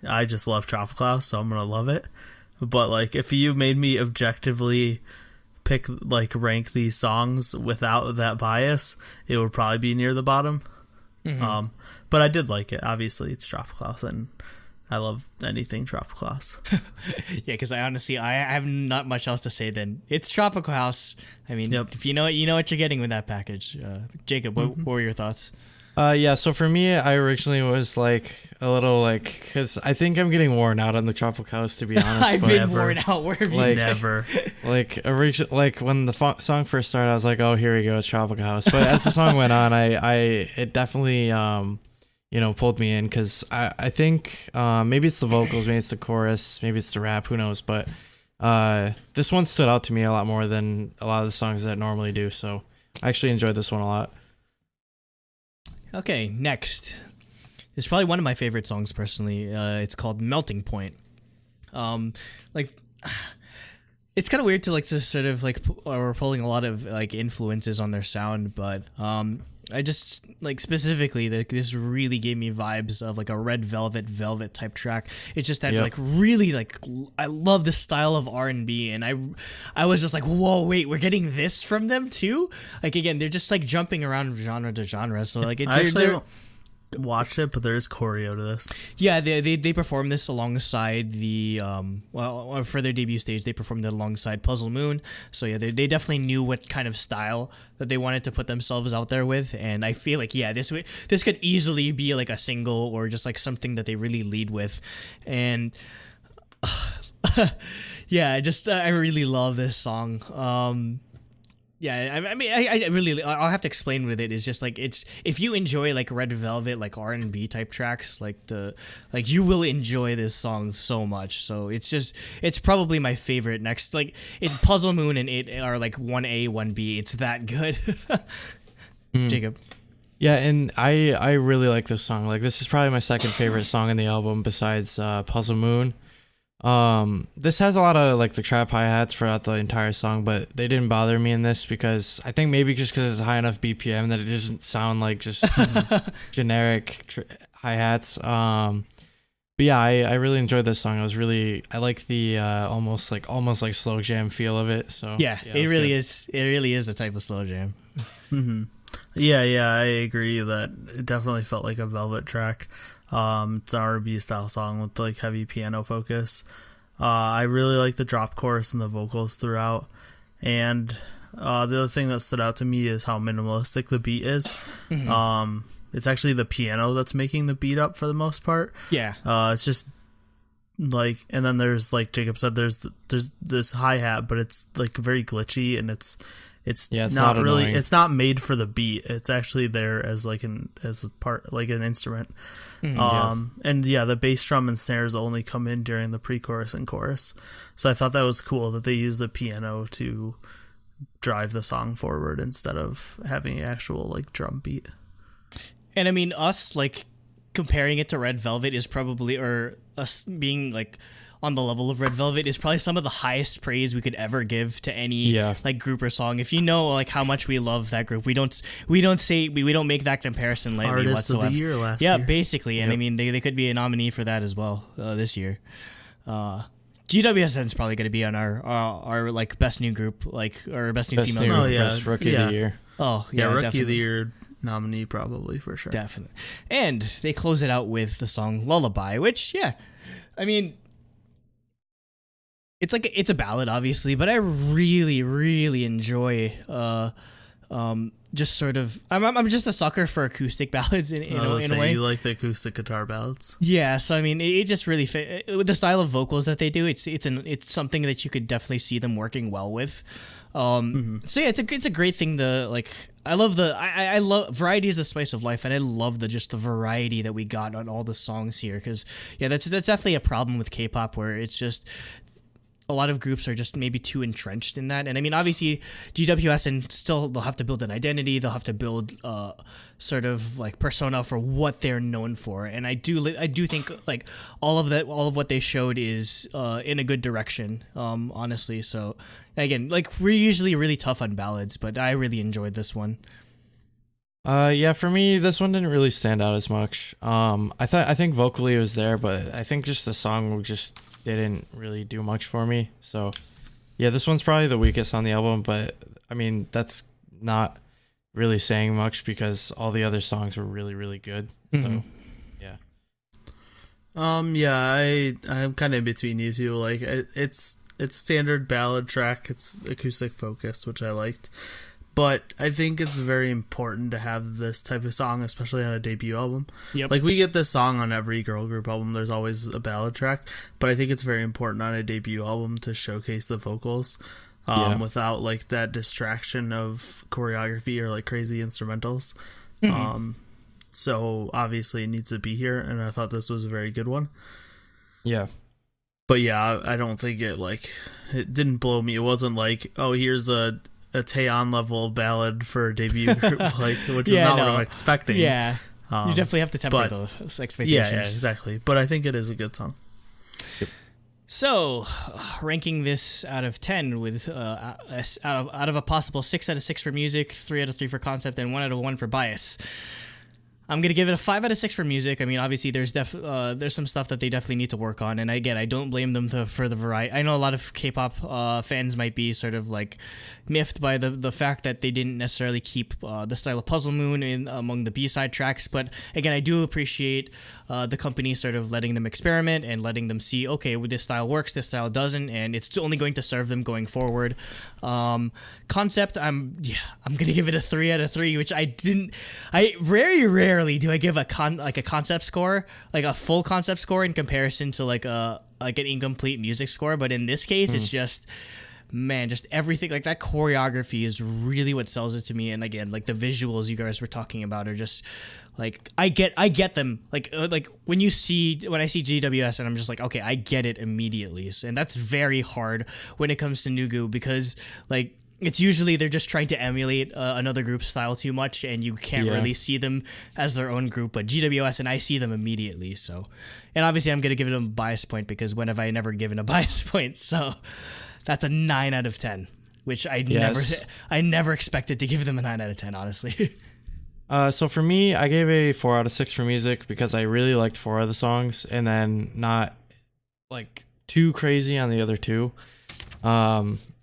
I just love tropical house, so I'm gonna love it. But like, if you made me objectively rank these songs without that bias, it would probably be near the bottom. But I did like it. Obviously, it's tropical house, and I love anything tropical house. Yeah, because I have not much else to say then. It's tropical house. I mean, if you know it, you know what you're getting with that package. Jacob, what were your thoughts? So for me, I originally was like a little like, because I think I'm getting worn out on the tropical house, to be honest. I've been worn out. Where have you never? Like when the song first started, I was like, oh, here we go, it's tropical house. But as the song went on, it definitely pulled me in, because I think maybe it's the vocals, maybe it's the chorus, maybe it's the rap, who knows? But This one stood out to me a lot more than a lot of the songs that normally do, so I actually enjoyed this one a lot. Okay, next. It's probably one of my favorite songs personally. It's called Melting Point. Like, it's kind of weird to like to sort of like we're pulling a lot of like influences on their sound, but I just like specifically this really gave me vibes of like a Red Velvet type track. It's just that like really like I love this style of R&B, and I was just like, whoa, wait, we're getting this from them too. Like again, they're just like jumping around genre to genre. So like they're watched it, but there is choreo to this. Yeah, they performed this alongside the for their debut stage. They performed it alongside Puzzle Moon. So yeah, they definitely knew what kind of style that they wanted to put themselves out there with, and I feel like this could easily be like a single or just like something that they really lead with, and yeah, I really love this song. Yeah, I mean, I really, I'll have to explain with it. It's just like, it's, if you enjoy like Red Velvet, like R&B type tracks, like you will enjoy this song so much. So it's probably my favorite next, like Puzzle Moon and it are like 1A, 1B. It's that good. Jacob. Yeah, and I really like this song. Like, this is probably my second favorite song in the album besides Puzzle Moon. This has a lot of like the trap hi-hats throughout the entire song, but they didn't bother me in this because I think maybe just because it's high enough BPM that it doesn't sound like just generic hi-hats. But yeah, I really enjoyed this song. I like the almost like slow jam feel of it. So yeah, it really is. It really is a type of slow jam. Mm-hmm. Yeah, I agree that it definitely felt like a Velvet track. It's an R&B style song with like heavy piano focus. I really like the drop chorus and the vocals throughout. And the other thing that stood out to me is how minimalistic the beat is. Mm-hmm. It's actually the piano that's making the beat up for the most part. Yeah. It's just like, and then there's like Jacob said, there's this hi-hat, but it's like very glitchy, and it's not really annoying. It's not made for the beat. It's actually there as like an instrument. And yeah, the bass drum and snares only come in during the pre-chorus and chorus. So I thought that was cool that they used the piano to drive the song forward instead of having an actual like drum beat. And I mean, us like comparing it to Red Velvet is probably, or us being like on the level of Red Velvet, is probably some of the highest praise we could ever give to any like group or song. If you know like how much we love that group, we don't make that comparison lightly Artist whatsoever. Of the year last year. Basically, and I mean they could be a nominee for that as well this year. GWSN is probably going to be on our like best new group, like, or best new female group. Best rookie of the year. Rookie definitely. Of the year nominee probably for sure. Definitely. And they close it out with the song Lullaby, which I mean, it's a ballad obviously, but I really, really enjoy just sort of, I'm just a sucker for acoustic ballads in a way. You like the acoustic guitar ballads? Yeah, so I mean, it just really fit with the style of vocals that they do. It's something that you could definitely see them working well with. So yeah, it's a great thing to like. I love I love variety is the spice of life, and I love the variety that we got on all the songs here. Because that's definitely a problem with K-pop, where it's just a lot of groups are just maybe too entrenched in that. And I mean, obviously GWSN still, they'll have to build an identity, they'll have to build sort of like persona for what they're known for. And I do think like all of what they showed is in a good direction, honestly. So again, like, we're usually really tough on ballads, but I really enjoyed this one. For me, this one didn't really stand out as much. I think vocally it was there, but I think just the song just didn't really do much for me. So yeah, this one's probably the weakest on the album, but I mean, that's not really saying much because all the other songs were really, really good. So I'm kind of in between you two. Like, it's standard ballad track, it's acoustic focused, which I liked. But I think it's very important to have this type of song, especially on a debut album. Yep. Like, we get this song on every girl group album. There's always a ballad track. But I think it's very important on a debut album to showcase the vocals without, like, that distraction of choreography or, like, crazy instrumentals. So, obviously, it needs to be here. And I thought this was a very good one. Yeah. But yeah, I don't think it didn't blow me. It wasn't like, oh, here's a Taeyeon level ballad for a debut group, which is not what I'm expecting. Yeah, you definitely have to temper those expectations. Yeah, exactly. But I think it is a good song. So, ranking this out of 10 with out of a possible 6 out of 6 for music, 3 out of 3 for concept, and 1 out of 1 for bias, I'm gonna give it a 5 out of 6 for music. I mean, obviously, there's some stuff that they definitely need to work on, and again, I don't blame them for the variety. I know a lot of K-pop fans might be sort of like miffed by the fact that they didn't necessarily keep the style of Puzzle Moon in among the B-side tracks, but again, I do appreciate the company sort of letting them experiment and letting them see, okay, well, this style works, this style doesn't, and it's only going to serve them going forward. Concept, I'm gonna give it a 3 out of 3, which I very rarely do I give a concept score, like a full concept score in comparison to like an incomplete music score, but in this case, it's just, man, just everything, like that choreography is really what sells it to me. And again, like the visuals you guys were talking about are just like, I get them. Like when I see GWSN, I'm just like, okay, I get it immediately. And that's very hard when it comes to Nugu, because like, it's usually they're just trying to emulate another group's style too much, and you can't really see them as their own group. But GWS, and I see them immediately. So, and obviously I'm going to give them a bias point, because when have I never given a bias point? So that's a 9 out of 10, which I never expected to give them a 9 out of 10, honestly. So for me, I gave a 4 out of 6 for music, because I really liked 4 of the songs, and then not like too crazy on the other 2.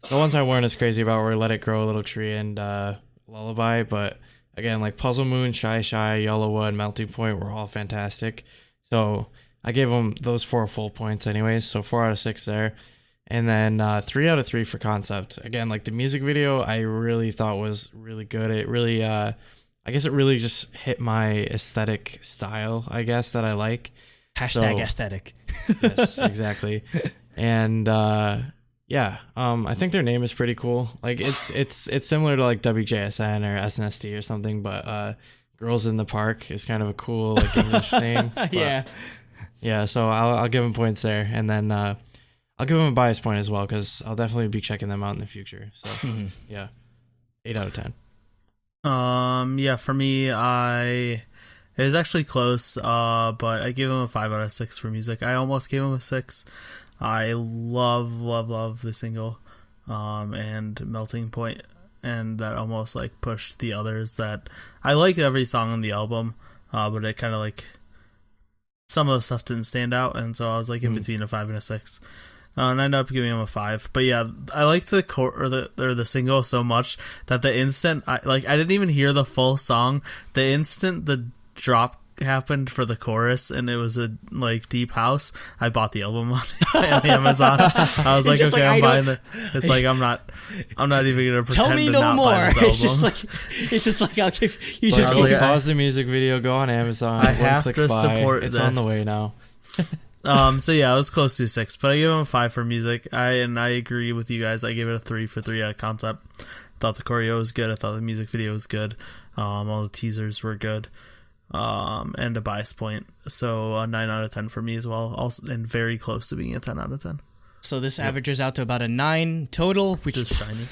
The ones I weren't as crazy about were Let It Grow, Little Tree, and Lullaby. But again, like Puzzle Moon, Shy Shy, Yolowa, and Melting Point were all fantastic. So I gave them those 4 full points anyways. So 4 out of 6 there. And then 3 out of 3 for concept. Again, like the music video, I really thought was really good. It really, I guess it really just hit my aesthetic style, I guess, that I like. Hashtag aesthetic. Yes, exactly. And I think their name is pretty cool. Like it's similar to like WJSN or SNSD or something, but Girls in the Park is kind of a cool like English name. But, yeah. So I'll give them points there, and then I'll give them a bias point as well, because I'll definitely be checking them out in the future. So yeah, 8 out of 10. For me, it was actually close, but I gave them a 5 out of 6 for music. I almost gave them a 6. I love the single, and Melting Point, and that almost like pushed the others. That I like every song on the album, but it kind of like some of the stuff didn't stand out, and so I was like in between a 5 and a 6. And I ended up giving them a 5. But yeah, I liked the single so much that the instant I didn't even hear the full song. The instant the drop happened for the chorus, and it was a like deep house, I bought the album on Amazon. I was like, okay, I'm buying it. It's like I'm not even gonna pretend tell me to no not more. buy this album. It's just like I'll give you Just just pause the music video, go on Amazon. I have to support It's this. on the way now. So yeah, I was close to 6, but I gave him a 5 for music. I agree with you guys. I gave it a 3 for 3 out of concept. Thought the choreo was good. I thought the music video was good. All the teasers were good. And a bias point. So a 9 out of 10 for me as well. Also, and very close to being a 10 out of 10. So this averages out to about a 9 total, which is shiny.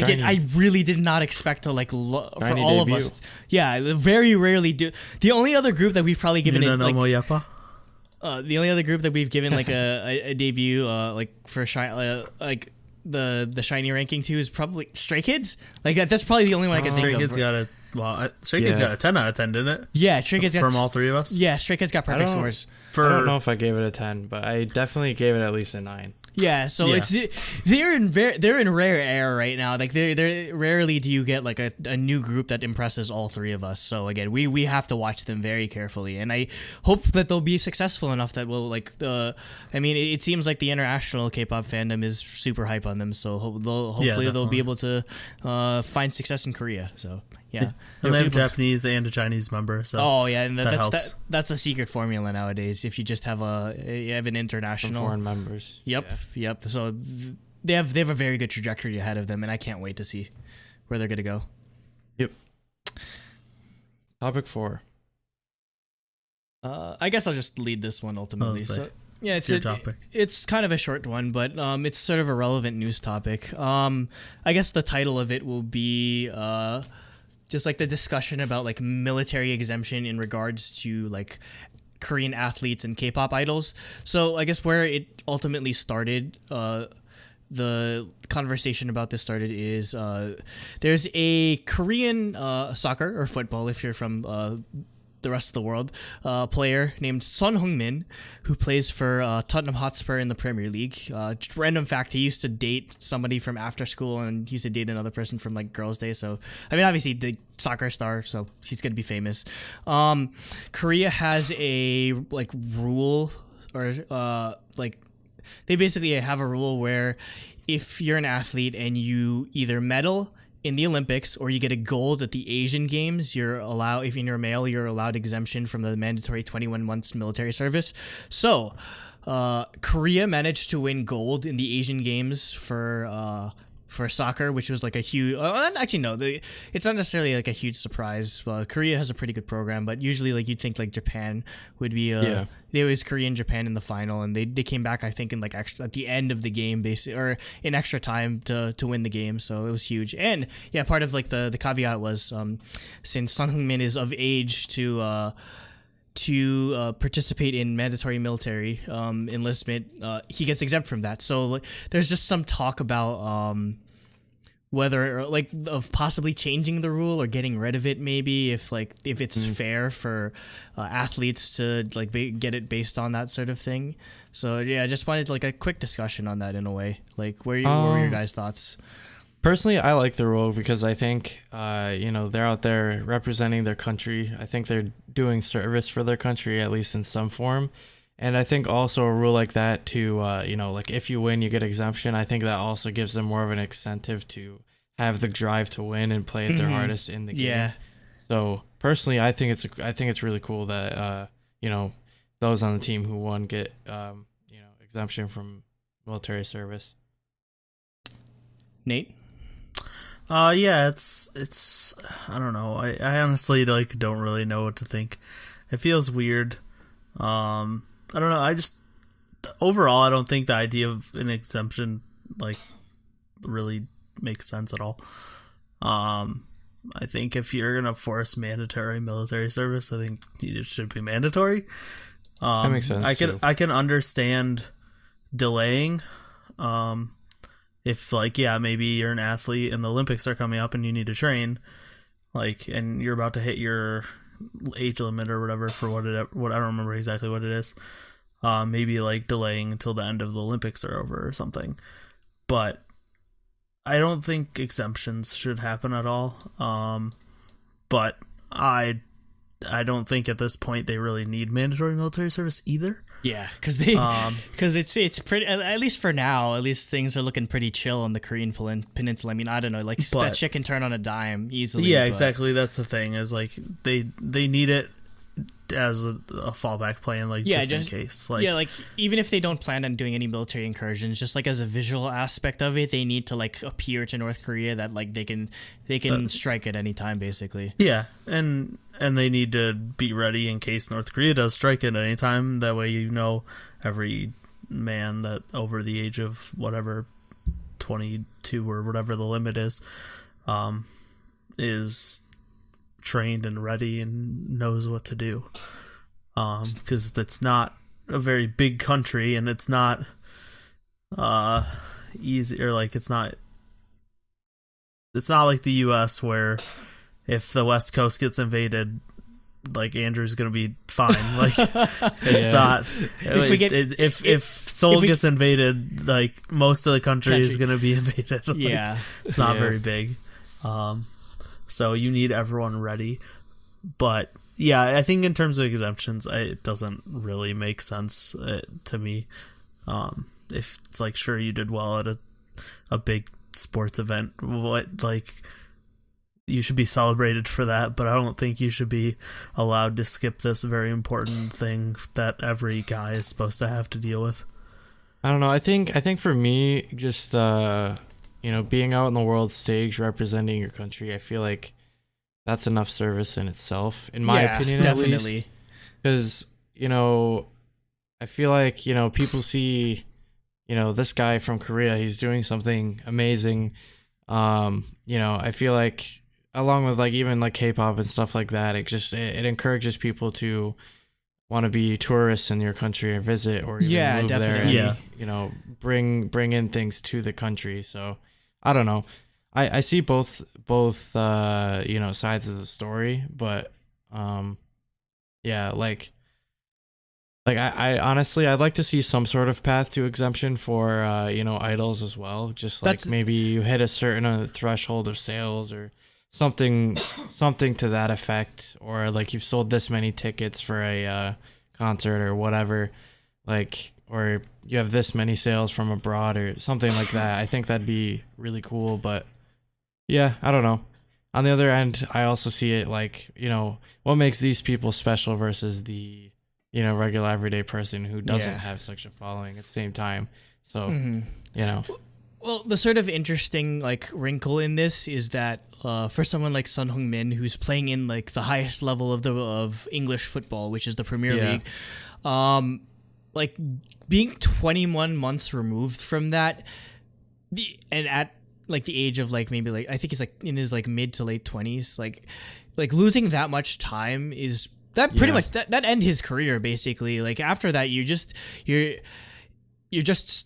Again, I really did not expect to like for Shiny all debut. of us. Yeah, very rarely do. The only other group that we've probably given it like the only other group that we've given like a debut like for like the shiny ranking to is probably Stray Kids. Like that's probably the only one I can think of. Stray Kids got a Stray Kids got a 10 out of 10, didn't it? Yeah, Stray Kids from all 3 of us. Yeah, Stray Kids got perfect scores. I don't know if I gave it a 10, but I definitely gave it at least a 9. Yeah, so they're in rare air right now. Like they're rarely do you get like a new group that impresses all 3 of us. So again, we have to watch them very carefully, and I hope that they'll be successful enough that we'll like it seems like the international K-pop fandom is super hype on them. So hopefully they'll be able to find success in Korea. So yeah, and they have a Japanese and a Chinese member. So and helps. that's a secret formula nowadays. If you just have an international foreign members. Yep. So they have a very good trajectory ahead of them, and I can't wait to see where they're gonna go. Yep. Topic 4. I guess I'll just lead this one ultimately. Yeah, it's your topic. It's kind of a short one, but it's sort of a relevant news topic. I guess the title of it will be just like the discussion about like military exemption in regards to like Korean athletes and K-pop idols. So I guess where it ultimately started, the conversation about this started is there's a Korean soccer or football, if you're from the rest of the world, player named Son Heung-min, who plays for Tottenham Hotspur in the Premier League. Random fact, he used to date somebody from after school, and he used to date another person from like Girls' Day. So, I mean, obviously the soccer star, so he's gonna be famous. Korea has a like rule, or like they basically have a rule where if you're an athlete and you either medal in the Olympics or you get a gold at the Asian Games, you're allowed, if you're a male, you're allowed exemption from the mandatory 21 months military service. So Korea managed to win gold in the Asian Games for soccer, which was like a huge, actually no, it's not necessarily like a huge surprise. Korea has a pretty good program, but usually like you'd think like Japan would be they always Korea and Japan in the final, and they came back I think in like extra, at the end of the game basically, or in extra time to win the game. So it was huge. And yeah, part of like the caveat was since Son Heung-min is of age to participate in mandatory military enlistment, he gets exempt from that. So like, there's just some talk about whether like of possibly changing the rule or getting rid of it, maybe if it's fair for athletes to like get it based on that sort of thing. So yeah, I just wanted like a quick discussion on that in a way. Like what were your guys' thoughts? Personally, I like the rule because I think, they're out there representing their country. I think they're doing service for their country, at least in some form. And I think also a rule like that to, like if you win, you get exemption. I think that also gives them more of an incentive to have the drive to win and play at their hardest in the game. Yeah. So personally, I think it's really cool that, those on the team who won get, exemption from military service. Nate? Yeah, it's I don't know. I honestly like don't really know what to think. It feels weird. I don't know. I just overall I don't think the idea of an exemption like really makes sense at all. I think if you're gonna force mandatory military service, I think it should be mandatory. That makes sense. I can understand delaying. If like, yeah, maybe you're an athlete and the Olympics are coming up and you need to train, like, and you're about to hit your age limit or whatever for what I don't remember exactly what it is. Maybe like delaying until the end of the Olympics are over or something. But I don't think exemptions should happen at all. But I don't think at this point they really need mandatory military service either. Yeah, because it's pretty, at least for now, at least things are looking pretty chill on the Korean peninsula. I mean, I don't know, like that shit can turn on a dime easily. Yeah, exactly. That's the thing, is like they need it as a fallback plan, like just in case. Like, yeah, like even if they don't plan on doing any military incursions, just like as a visual aspect of it, they need to like appear to North Korea that like they can strike at any time, basically. Yeah, and they need to be ready in case North Korea does strike at any time. That way, every man that over the age of whatever 22 or whatever the limit is trained and ready and knows what to do. Because it's not a very big country and it's not easy, or like it's not like the US where if the West Coast gets invaded, like Andrew's gonna be fine. Like it's not. If Seoul gets invaded, like most of the country is gonna be invaded. Like, yeah, it's not very big. So you need everyone ready. But yeah, I think in terms of exemptions, it doesn't really make sense to me. If it's like, sure, you did well at a big sports event, you should be celebrated for that, but I don't think you should be allowed to skip this very important thing that every guy is supposed to have to deal with. I don't know. I think for me, just being out on the world stage representing your country, I feel like that's enough service in itself, in my opinion, definitely. at least. Because I feel like, people see, this guy from Korea, he's doing something amazing. I feel like along with like even like K-pop and stuff like that, it encourages people to want to be tourists in your country or visit or even move definitely. there and, bring in things to the country. So I don't know. I see both sides of the story, but I honestly, I'd like to see some sort of path to exemption for idols as well. Just like maybe you hit a certain threshold of sales or something to that effect, or like you've sold this many tickets for a concert or whatever, like, or you have this many sales from abroad or something like that. I think that'd be really cool, but yeah, I don't know. On the other end, I also see it like, what makes these people special versus the, regular everyday person who doesn't have such a following at the same time. So, Well, the sort of interesting like wrinkle in this is that for someone like Son Heung-min, who's playing in like the highest level of English football, which is the Premier League, like being 21 months removed from that, and at like the age of like maybe like I think he's like in his like mid to late 20s, like losing that much time is that pretty much that end his career basically. Like after that, you're just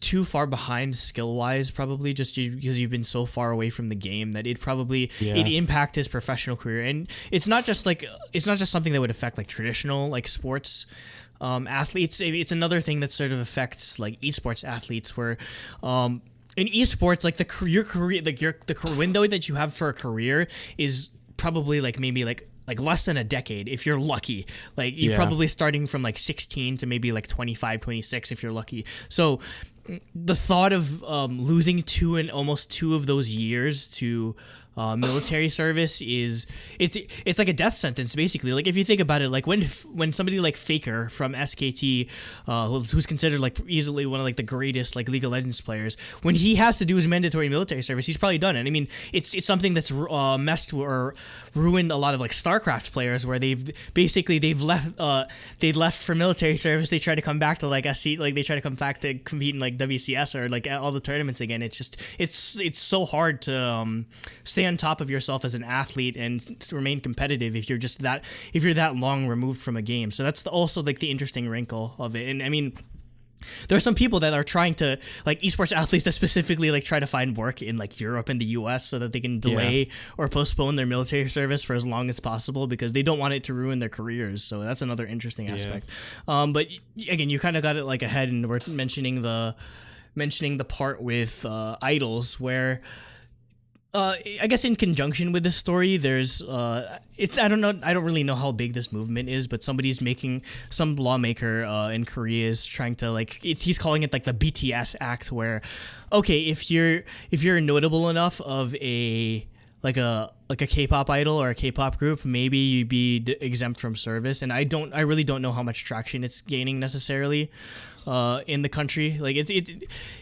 too far behind skill wise, probably just because you've been so far away from the game that it'd impact his professional career. And it's not just something that would affect like traditional like sports athletes. It's another thing that sort of affects like esports athletes, where in esports, like your career, like the window that you have for a career is probably like maybe like less than a decade if you're lucky. Like you're probably starting from like 16 to maybe like 25, 26 if you're lucky. So the thought of losing almost two of those years to military service it's like a death sentence basically. Like if you think about it, like when somebody like Faker from SKT, who's considered like easily one of like the greatest like League of Legends players, when he has to do his mandatory military service, he's probably done it. I mean, it's something that's messed or ruined a lot of like StarCraft players, where they've left for military service, they try to come back to like SC, like they try to come back to compete in like WCS or like all the tournaments again. It's just it's so hard to stay on top of yourself as an athlete and to remain competitive if you're that long removed from a game. So that's also like the interesting wrinkle of it. And I mean, there are some people that are trying to, like esports athletes that specifically like try to find work in like Europe and the US so that they can delay or postpone their military service for as long as possible because they don't want it to ruin their careers. So that's another interesting aspect. But again, you kind of got it like ahead, and we're mentioning the part with idols, where I guess in conjunction with this story, there's I don't really know how big this movement is, but some lawmaker in Korea is trying to he's calling it like the BTS Act, where okay, if you're notable enough of a K-pop idol or a K-pop group, maybe you'd be exempt from service. And I really don't know how much traction it's gaining necessarily in the country. Like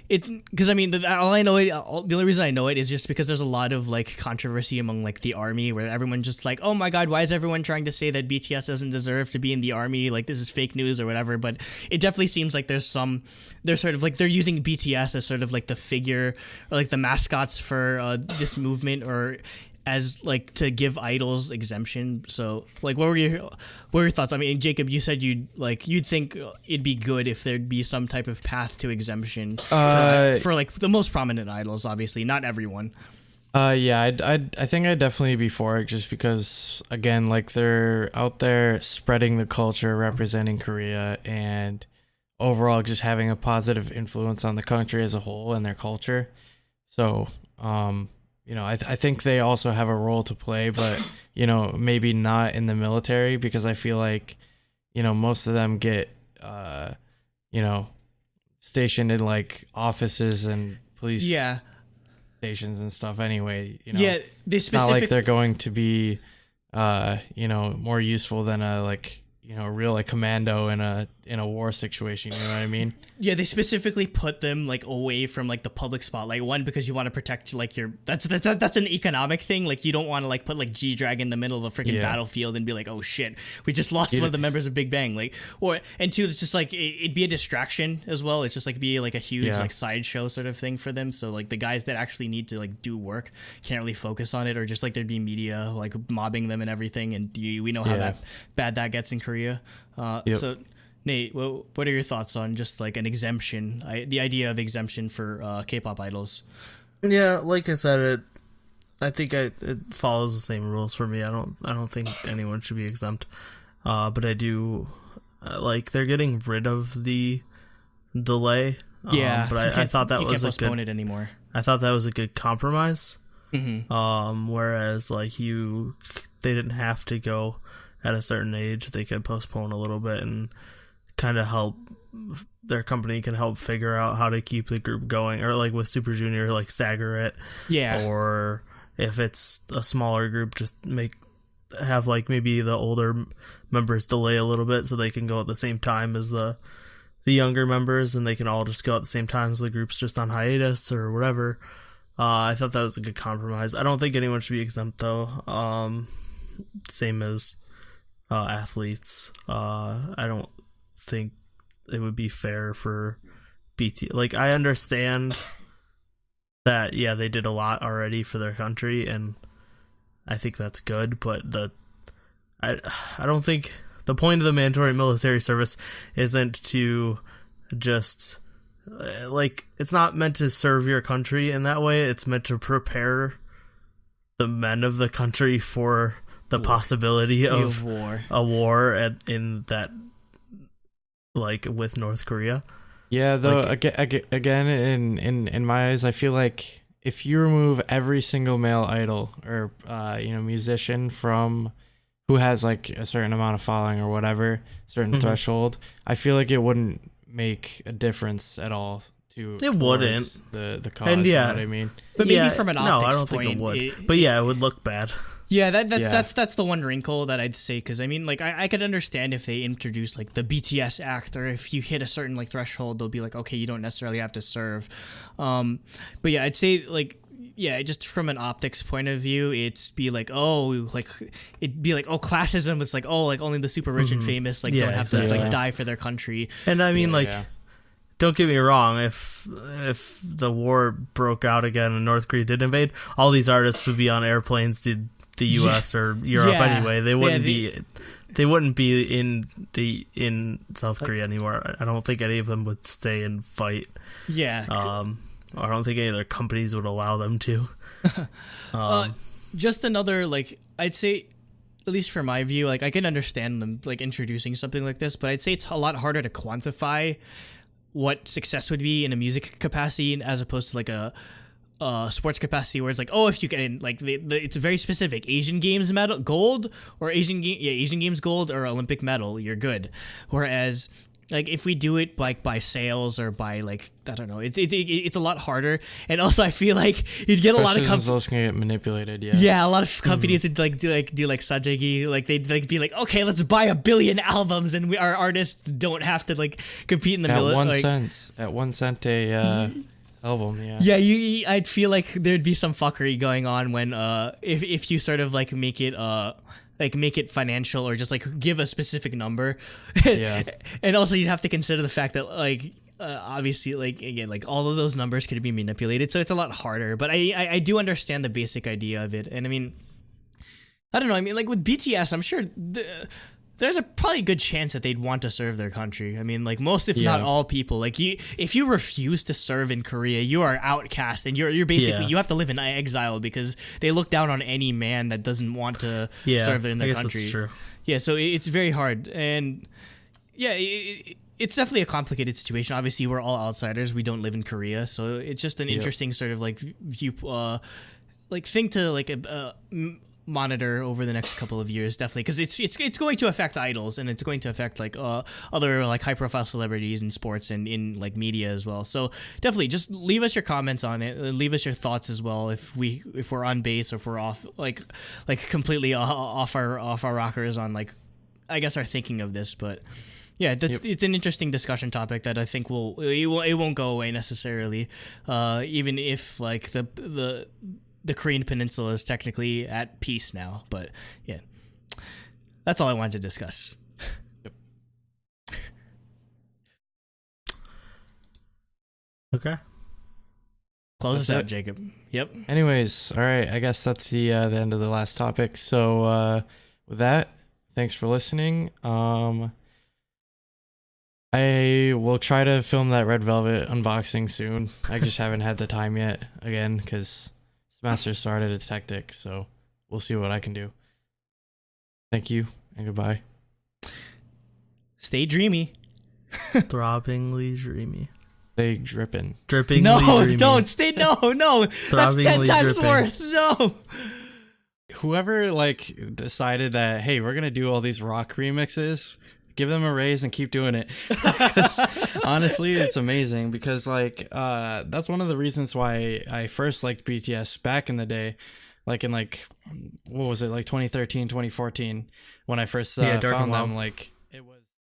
because I mean, the only reason I know it is just because there's a lot of like controversy among like the army, where everyone just like, oh my god, why is everyone trying to say that BTS doesn't deserve to be in the army? Like this is fake news or whatever. But it definitely seems like they're sort of like they're using BTS as sort of like the figure or like the mascots for this movement, or as like to give idols exemption. So like what were your thoughts? I mean, Jacob, you said you'd think it'd be good if there'd be some type of path to exemption for like the most prominent idols, obviously not everyone. I think I'd definitely be for it, just because again, like they're out there spreading the culture, representing Korea, and overall just having a positive influence on the country as a whole and their culture. So I think they also have a role to play, but, maybe not in the military, because I feel like, most of them get, stationed in like offices and police stations and stuff anyway. It's not like they're going to be, more useful than a real like commando in in a war situation. You know what I mean? Yeah, they specifically put them like away from like the public spotlight. One, because you want to protect like your that's an economic thing. Like you don't want to like put like G-Drag in the middle of a freaking battlefield and be like, oh shit, we just lost one of the members of Big Bang. Like, or and two, it's just like it'd be a distraction as well. It's just like be like a huge like sideshow sort of thing for them. So like the guys that actually need to like do work can't really focus on it, or just like there'd be media like mobbing them and everything. And we know how bad that gets in Korea. So Nate, what are your thoughts on just like an exemption, the idea of exemption for K-pop idols? Yeah, like I said, I think it follows the same rules for me. I don't think anyone should be exempt, but I do like they're getting rid of the delay. But I thought that was can't postpone it anymore. I thought that was a good compromise. Mm-hmm. Whereas like they didn't have to go at a certain age; they could postpone a little bit and kind of help. Their company can help figure out how to keep the group going, or like with Super Junior, like stagger it. Yeah. Or if it's a smaller group, just have like maybe the older members delay a little bit so they can go at the same time as the younger members, and they can all just go at the same time as the group's just on hiatus or whatever. I thought that was a good compromise. I don't think anyone should be exempt though. Same as athletes. I don't think it would be fair for BT. Like, I understand that, yeah, they did a lot already for their country, and I think that's good, but I don't think the point of the mandatory military service isn't to just, like, it's not meant to serve your country in that way. It's meant to prepare the men of the country for the possibility of a war in that, like, with North Korea. Yeah, though, like, again, in my eyes, I feel like if you remove every single male idol or musician from who has like a certain amount of following or whatever, certain threshold, I feel like it wouldn't make a difference at all to it wouldn't the cause. And yeah, you know what I mean? But maybe from an optics no, I don't point, think it would. But yeah, it would look bad. Yeah, that's the one wrinkle that I'd say, because I mean, like, I could understand if they introduce like the BTS act, or if you hit a certain like threshold, they'll be like, okay, you don't necessarily have to serve. But yeah, I'd say like, yeah, just from an optics point of view, it'd be like, classism. It's like, oh, like only the super rich and famous like don't have to like die for their country. And I mean, don't get me wrong, if the war broke out again and North Korea did invade, all these artists would be on airplanes to the US or Europe anyway. They wouldn't be in South Korea anymore. I don't think any of them would stay and fight. Yeah. I don't think any of their companies would allow them to. Just another, like, I'd say, at least from my view, like, I can understand them like introducing something like this, but I'd say it's a lot harder to quantify what success would be in a music capacity as opposed to like a sports capacity, where it's like, oh, if you get in, like, it's very specific. Asian Games medal gold, or Asian Games gold or Olympic medal, you're good. Whereas, like, if we do it like by sales or by, like, I don't know, it's a lot harder. And also, I feel like you'd get a lot of companies. Those can get manipulated. Yeah, a lot of companies would do sajegi. Like, they'd like be like, okay, let's buy 1 billion albums, and our artists don't have to like compete in the middle. At 1 cent a album. I'd feel like there'd be some fuckery going on when if you sort of like make it financial, or just like give a specific number. And also you'd have to consider the fact that like obviously, like, again, like all of those numbers could be manipulated, so it's a lot harder. But I do understand the basic idea of it. And I mean, I don't know, I mean, like with BTS, I'm sure there's a probably good chance that they'd want to serve their country. I mean, like, most, if not all people, like, if you refuse to serve in Korea, you are outcast, and you're basically, you have to live in exile, because they look down on any man that doesn't want to serve in their country. That's true. Yeah, so it's very hard. And yeah, it's definitely a complicated situation. Obviously, we're all outsiders. We don't live in Korea, so it's just an interesting sort of like view, like thing to like monitor over the next couple of years, definitely, because it's going to affect idols, and it's going to affect like other like high profile celebrities in sports and in like media as well. So definitely just leave us your comments on it, leave us your thoughts as well, if we're on base, or if we're off like completely off our rockers on, like, I guess, our thinking of this. But Yeah, it's an interesting discussion topic that I think it won't go away necessarily, even if like the Korean Peninsula is technically at peace now. But yeah, that's all I wanted to discuss. Okay. Close us out, Jacob. Yep. Anyways, all right. I guess that's the end of the last topic. So with that, thanks for listening. I will try to film that Red Velvet unboxing soon. I just haven't had the time yet, again, because semester started. It's hectic, so we'll see what I can do. Thank you, and goodbye. Stay dreamy. Throbbingly dreamy. Stay dripping. Drippingly No, dreamy. don't stay. No. That's 10 times dripping. worth. No. Whoever like decided that, hey, we're gonna do all these rock remixes, give them a raise and keep doing it. Honestly, it's amazing because like that's one of the reasons why I first liked BTS back in the day, like in like what was it, like 2013, 2014 when I first Dark found and them. Wild. Like